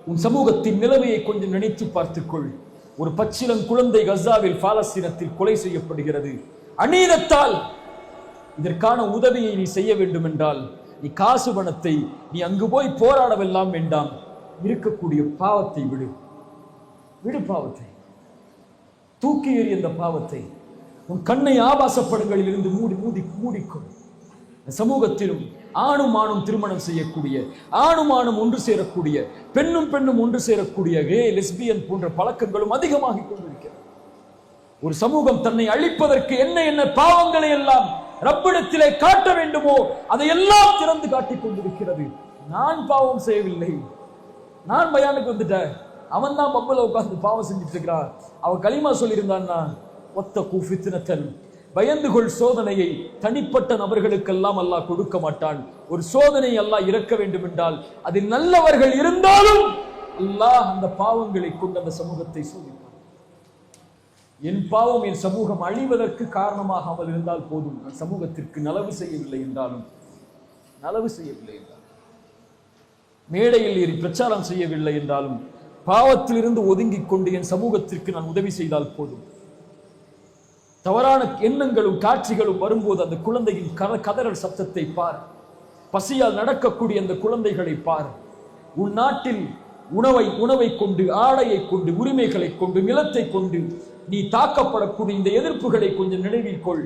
உன் சமூகத்தின் நிலைமையை கொஞ்சம் நினைத்து பார்த்துக்கொள். ஒரு பச்சிளம் குழந்தை கஸாவில் பாலஸ்தீனத்தில் கொலை செய்யப்படுகிறது. அநீதத்தால் இதற்கான உதவியை நீ செய்ய வேண்டும் என்றால் நீ காசு பணத்தை நீ அங்கு போய் போராடவெல்லாம் வேண்டாம். இருக்கக்கூடிய பாவத்தை விடு. விடு பாவத்தை, தூக்கி எறி அந்த பாவத்தை. உன் கண்ணை ஆபாசப்படங்களில் இருந்து மூடிக்கொள். சமூகத்திலும் ஆணும் ஆணும் திருமணம் செய்யக்கூடிய, ஆணும் ஆணும் ஒன்று சேரக்கூடிய, பெண்ணும் பெண்ணும் ஒன்று சேரக்கூடிய கே லெஸ்பியன் போன்ற பழக்கங்களும் அதிகமாகி கொண்டிருக்கிறது. ஒரு சமூகம் தன்னை அழிப்பதற்கு என்ன என்ன பாவங்களை எல்லாம் ரப்பிடத்திலே காட்ட வேண்டுமோ அதையெல்லாம் திறந்து காட்டிக் கொண்டிருக்கிறது. நான் பாவம் செய்யவில்லை, நான் பயானுக்கு வந்துட்டேன், அவன் தான் பப்புல உட்கார்ந்து பாவம் செஞ்சுட்டு இருக்கிறான், அவன் களிமா சொல்லியிருந்தான்னா ஒத்த கூஃபித்தினத்தன், பயந்து கொள் சோதனையை தனிப்பட்ட நபர்களுக்கெல்லாம் அல்லாஹ் கொடுக்க மாட்டான். ஒரு சோதனை அல்லாஹ் இறக்க வேண்டும் என்றால் அதில் நல்லவர்கள் இருந்தாலும் அல்லாஹ் அந்த பாவங்களை கொண்டு அந்த சமூகத்தை சோதிப்பான். என் பாவம் என் சமூகம் அழிவதற்கு காரணமாகாமல் இருந்தால் போதும். நான் சமூகத்திற்கு நலவு செய்யவில்லை என்றாலும், மேடையில் ஏறி பிரச்சாரம் செய்யவில்லை என்றாலும், பாவத்திலிருந்து ஒதுங்கிக் கொண்டு என் சமூகத்திற்கு நான் உதவி செய்தால் போதும். தவறான எண்ணங்களும் காட்சிகளும் வரும்போது அந்த குழந்தையின் கதறல் சத்தத்தை பார். பசியால் நடக்கக்கூடிய அந்த குழந்தைகளை பார். உன் நாட்டில் உணவை கொண்டு, ஆடையை கொண்டு, உரிமைகளை கொண்டு, நிலத்தை கொண்டு நீ தாக்கப்படக்கூடிய இந்த எதிர்ப்புகளை கொஞ்சம் நினைவில் கொள்.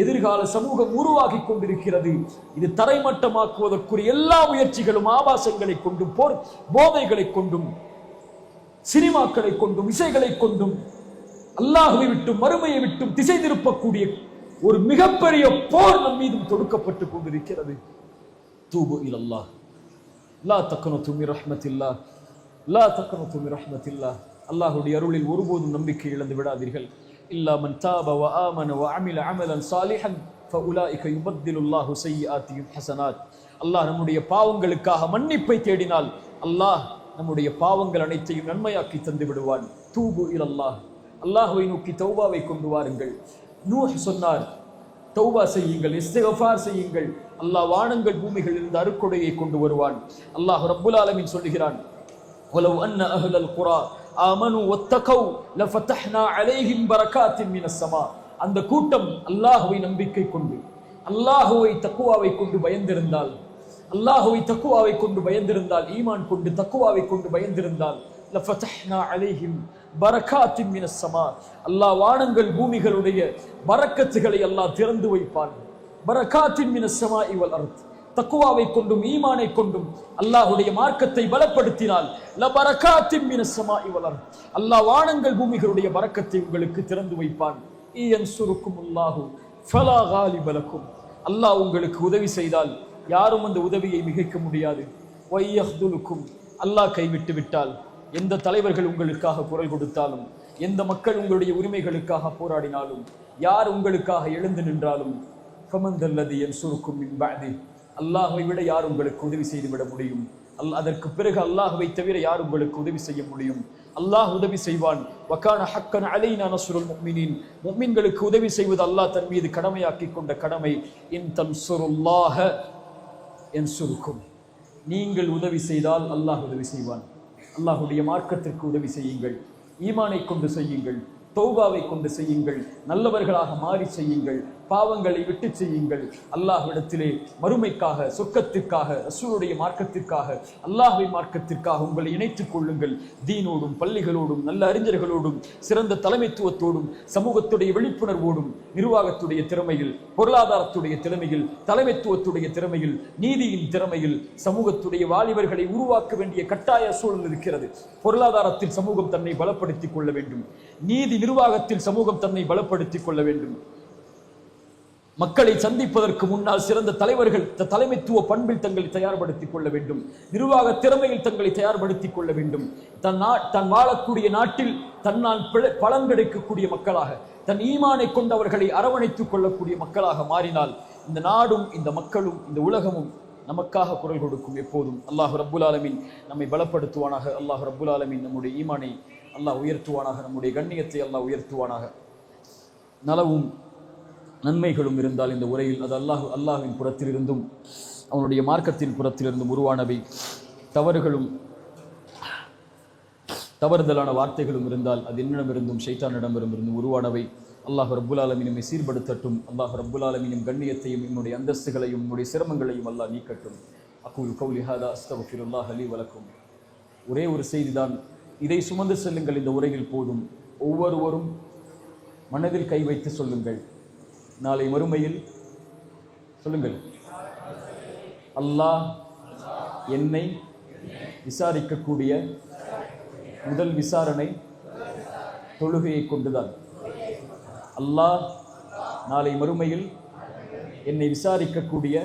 எதிர்கால சமூகம் உருவாகி கொண்டிருக்கிறது. இது தரைமட்டமாக்குவதற்குரிய எல்லா முயற்சிகளும் ஆபாசங்களை கொண்டும், போதைகளை கொண்டும், சினிமாக்களை கொண்டும், இசைகளை கொண்டும், அல்லாஹ்வை விட்டும் மறுமையை விட்டும் திசை திருப்பக்கூடிய ஒரு மிகப்பெரிய போர் நம் மீதும் தொடுக்கப்பட்டு கொண்டிருக்கிறது. தூபு இலல்லாஹ், லா தக்னது மின் ரஹ்மத்தில்லாஹ். லா தக்னது மின் ரஹ்மத்தில்லாஹ், அல்லாஹ்வுடைய அருளில் ஒருபோதும் நம்பிக்கை இழந்து விடாதீர்கள். இல்லா மன் தாப வ ஆமன வ அமில அமலன் சாலிஹன் ஃபஉலாயிக யுபத்திலுல்லாஹு ஸய்யிஆத்திஹிம் ஹஸனாத். அல்லாஹ் நம்முடைய பாவங்களுக்காக மன்னிப்பை தேடினால் அல்லாஹ் நம்முடைய பாவங்கள் அனைத்தையும் நன்மையாக்கி தந்து விடுவான். தூபு இலல்லாஹ், அல்லாஹ்வை நோக்கி தௌபாவை கொண்டு வாருங்கள். நூஹ் சொன்னார், தௌபா செய்யுங்கள், இஸ்திக்ஃபார் செய்யுங்கள், அல்லாஹ் வானங்கள் பூமிகளில் இருந்து அருட்கொடையை கொண்டு வருவான். அல்லாஹ் ரப்புல் ஆலமீன் சொல்கிறான், வலவ் அன்ன அஹ்லல் குரா ஆமனு வத்தகௌ லஃபதஹ்னா அலைஹிம் பரகாத்தின் மினஸ் ஸமா. அந்த கூட்டம் அல்லாஹ்வை நம்பிக்கை கொண்டு, அல்லாஹ்வை தக்வாவை கொண்டு பயந்திருந்தால், அல்லாஹ்வை தக்வாவை கொண்டு பயந்திருந்தால், ஈமான் கொண்டு தக்வாவை கொண்டு பயந்திருந்தால், லஃபதஹ்னா அலைஹிம் பரகாத்தின் மினஸ் ஸமா, அல்லாஹ் வானங்கள் பூமிகளுடைய பரக்கத்துகளை அல்லாஹ் திறந்து வைப்பான். பரகாத்தின் மினஸ் ஸமாஇ வல் அர்த், தக்வாவை கொண்டும் ஈமானை கொண்டும் அல்லாஹ்வுடைய மார்க்கத்தை பலப்படுத்தினால் லபரகாத்தின் மினஸ் ஸமாஇ வல் அர்த், அல்லாஹ் வானங்கள் பூமிகளுடைய பரக்கத்தை உங்களுக்கு திறந்து வைப்பான். இயன்சுருக்குமுல்லாஹு ஃபலா காலிப லக்கும், அல்லாஹ் உங்களுக்கு உதவி செய்தால் யாரும் அந்த உதவியை மிகைக்க முடியாது. வய்யஹ்துலுக்கும், அல்லாஹ் கைவிட்டு விட்டால், எந்த தலைவர்கள் உங்களுக்காக குரல் கொடுத்தாலும், எந்த மக்கள் உங்களுடைய உரிமைகளுக்காக போராடினாலும், யார் உங்களுக்காக எழுந்து நின்றாலும், ஃபமந்தல்லதி யன்சுருக்கும் மின் பஅதி, அல்லாஹ்வை விட யார் உங்களுக்கு உதவி செய்து விட முடியும்? அதற்கு பிறகு அல்லாஹ்வை தவிர யார் உங்களுக்கு உதவி செய்ய முடியும்? அல்லாஹ் உதவி செய்வான். வகான ஹக்கன் அலைனா நஸ்ருல் முஃமினீன், முஃமின்களுக்கு உதவி செய்வது அல்லாஹ் தன் மீது கடமையாக்கி கொண்ட கடமை. இன் தன்சுருல்லாஹ யன்சுருக்கும், நீங்கள் உதவி செய்தால் அல்லாஹ் உதவி செய்வான். அல்லாஹ்வுடைய மார்க்கத்திற்கு உதவி செய்யுங்கள், ஈமானை கொண்டு செய்யுங்கள், தௌபாவை கொண்டு செய்யுங்கள், நல்லவர்களாக மாறி செய்யுங்கள், பாவங்களை விட்டு செய்யுங்கள். அல்லாஹ்விடத்திலே மறுமைக்காக, சொர்க்கத்திற்காக, ரசூலுடைய மார்க்கத்திற்காக, அல்லாஹ்வின் மார்க்கத்திற்காக உங்களை இணைத்துக் கொள்ளுங்கள். தீனோடும், பள்ளிகளோடும், நல்ல அறிஞர்களோடும், சிறந்த தலைமைத்துவத்தோடும், சமூகத்துடைய விழிப்புணர்வோடும், நிர்வாகத்துடைய திறமையில், பொருளாதாரத்துடைய திறமையில், தலைமைத்துவத்துடைய திறமையில், நீதியின் திறமையில் சமூகத்துடைய வாலிபர்களை உருவாக்க வேண்டிய கட்டாய சூழல் இருக்கிறது. பொருளாதாரத்தில் சமூகம் தன்னை பலப்படுத்திக் கொள்ள வேண்டும். நீதி நிர்வாகத்தில் சமூகம் தன்னை பலப்படுத்திக் கொள்ள வேண்டும். மக்களை சந்திப்பதற்கு முன்னால் சிறந்த தலைவர்கள் தலைமைத்துவ பண்பில் தங்களை தயார்படுத்திக் கொள்ள வேண்டும். நிர்வாக திறமையில் தங்களை தயார்படுத்திக் கொள்ள வேண்டும். தன் வாழக்கூடிய நாட்டில் தன்னால் பலன் கிடைக்கக்கூடிய மக்களாக, தன் ஈமானை கொண்டவர்களை அரவணைத்துக் கொள்ளக்கூடிய மக்களாக மாறினால் இந்த நாடும், இந்த மக்களும், இந்த உலகமும் நமக்காக குரல் கொடுக்கும். எப்போதும் அல்லாஹ் ரப்புல் ஆலமீன் நம்மை பலப்படுத்துவானாக. அல்லாஹ் ரப்புல் ஆலமீன் நம்முடைய ஈமானை அல்லாஹ் உயர்த்துவானாக, நம்முடைய கண்ணியத்தை அல்லாஹ் உயர்த்துவானாக. நலவும் நன்மைகளும் இருந்தால் இந்த உரையில் அது அல்லாஹ்வின் புறத்திலிருந்தும் அவனுடைய மார்க்கத்தின் புறத்திலிருந்தும் உருவானவை. தவறுகளும் தவறுதலான வார்த்தைகளும் இருந்தால் அது என்னிடமிருந்தும் ஷைத்தானிடமிருந்தும் உருவானவை. அல்லாஹ் ரப்புல் ஆலமீன் நம்மை சீர்படுத்தட்டும். அல்லாஹ் ரப்புல் ஆலமீன் கண்ணியத்தையும் என்னுடைய அந்தஸ்துகளையும் என்னுடைய சிரமங்களையும் அல்லாஹ் நீக்கட்டும். அகூல் கௌலி ஹாதா அஸ்தக்ஃபிருல்லாஹ் லி வ லக்கும். ஒரே ஒரு செய்திதான், இதை சுமந்து செல்லுங்கள். இந்த உரையில் போதும். ஒவ்வொருவரும் மனதில் கை வைத்து சொல்லுங்கள். நாளை மறுமையில் சொல்லுங்கள், அல்லாஹ் என்னை விசாரிக்கக்கூடிய முதல் விசாரணை தொழுகையை கொண்டுதான். அல்லாஹ் நாளை மறுமையில் என்னை விசாரிக்கக்கூடிய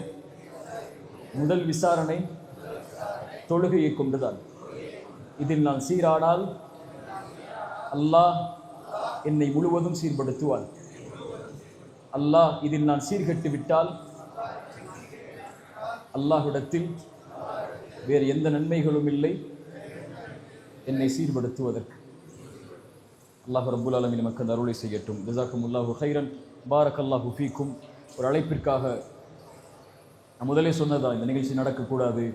முதல் விசாரணை தொழுகையை கொண்டுதான். இதில் நான் சீரானால் அல்லாஹ் என்னை முழுவதும் சீர்படுத்துவான். அல்லாஹ் இதில் நான் சீர்கட்டு விட்டால் அல்லாஹ்விடத்தில் வேறு எந்த நன்மைகளும் இல்லை என்னை சீர்படுத்துவதற்கு. அல்லாஹ் ரப்புல் ஆலமீன் நமக்கு அந்த அருளை செய்யட்டும். ஜஸாக்குமுல்லாஹு ஹைரன், பாரக்கல்லாஹு ஃபீக்கும். ஒரு அழைப்பிற்காக நான் முதலே சொன்னதா இந்த நிகழ்ச்சி நடக்கக்கூடாது,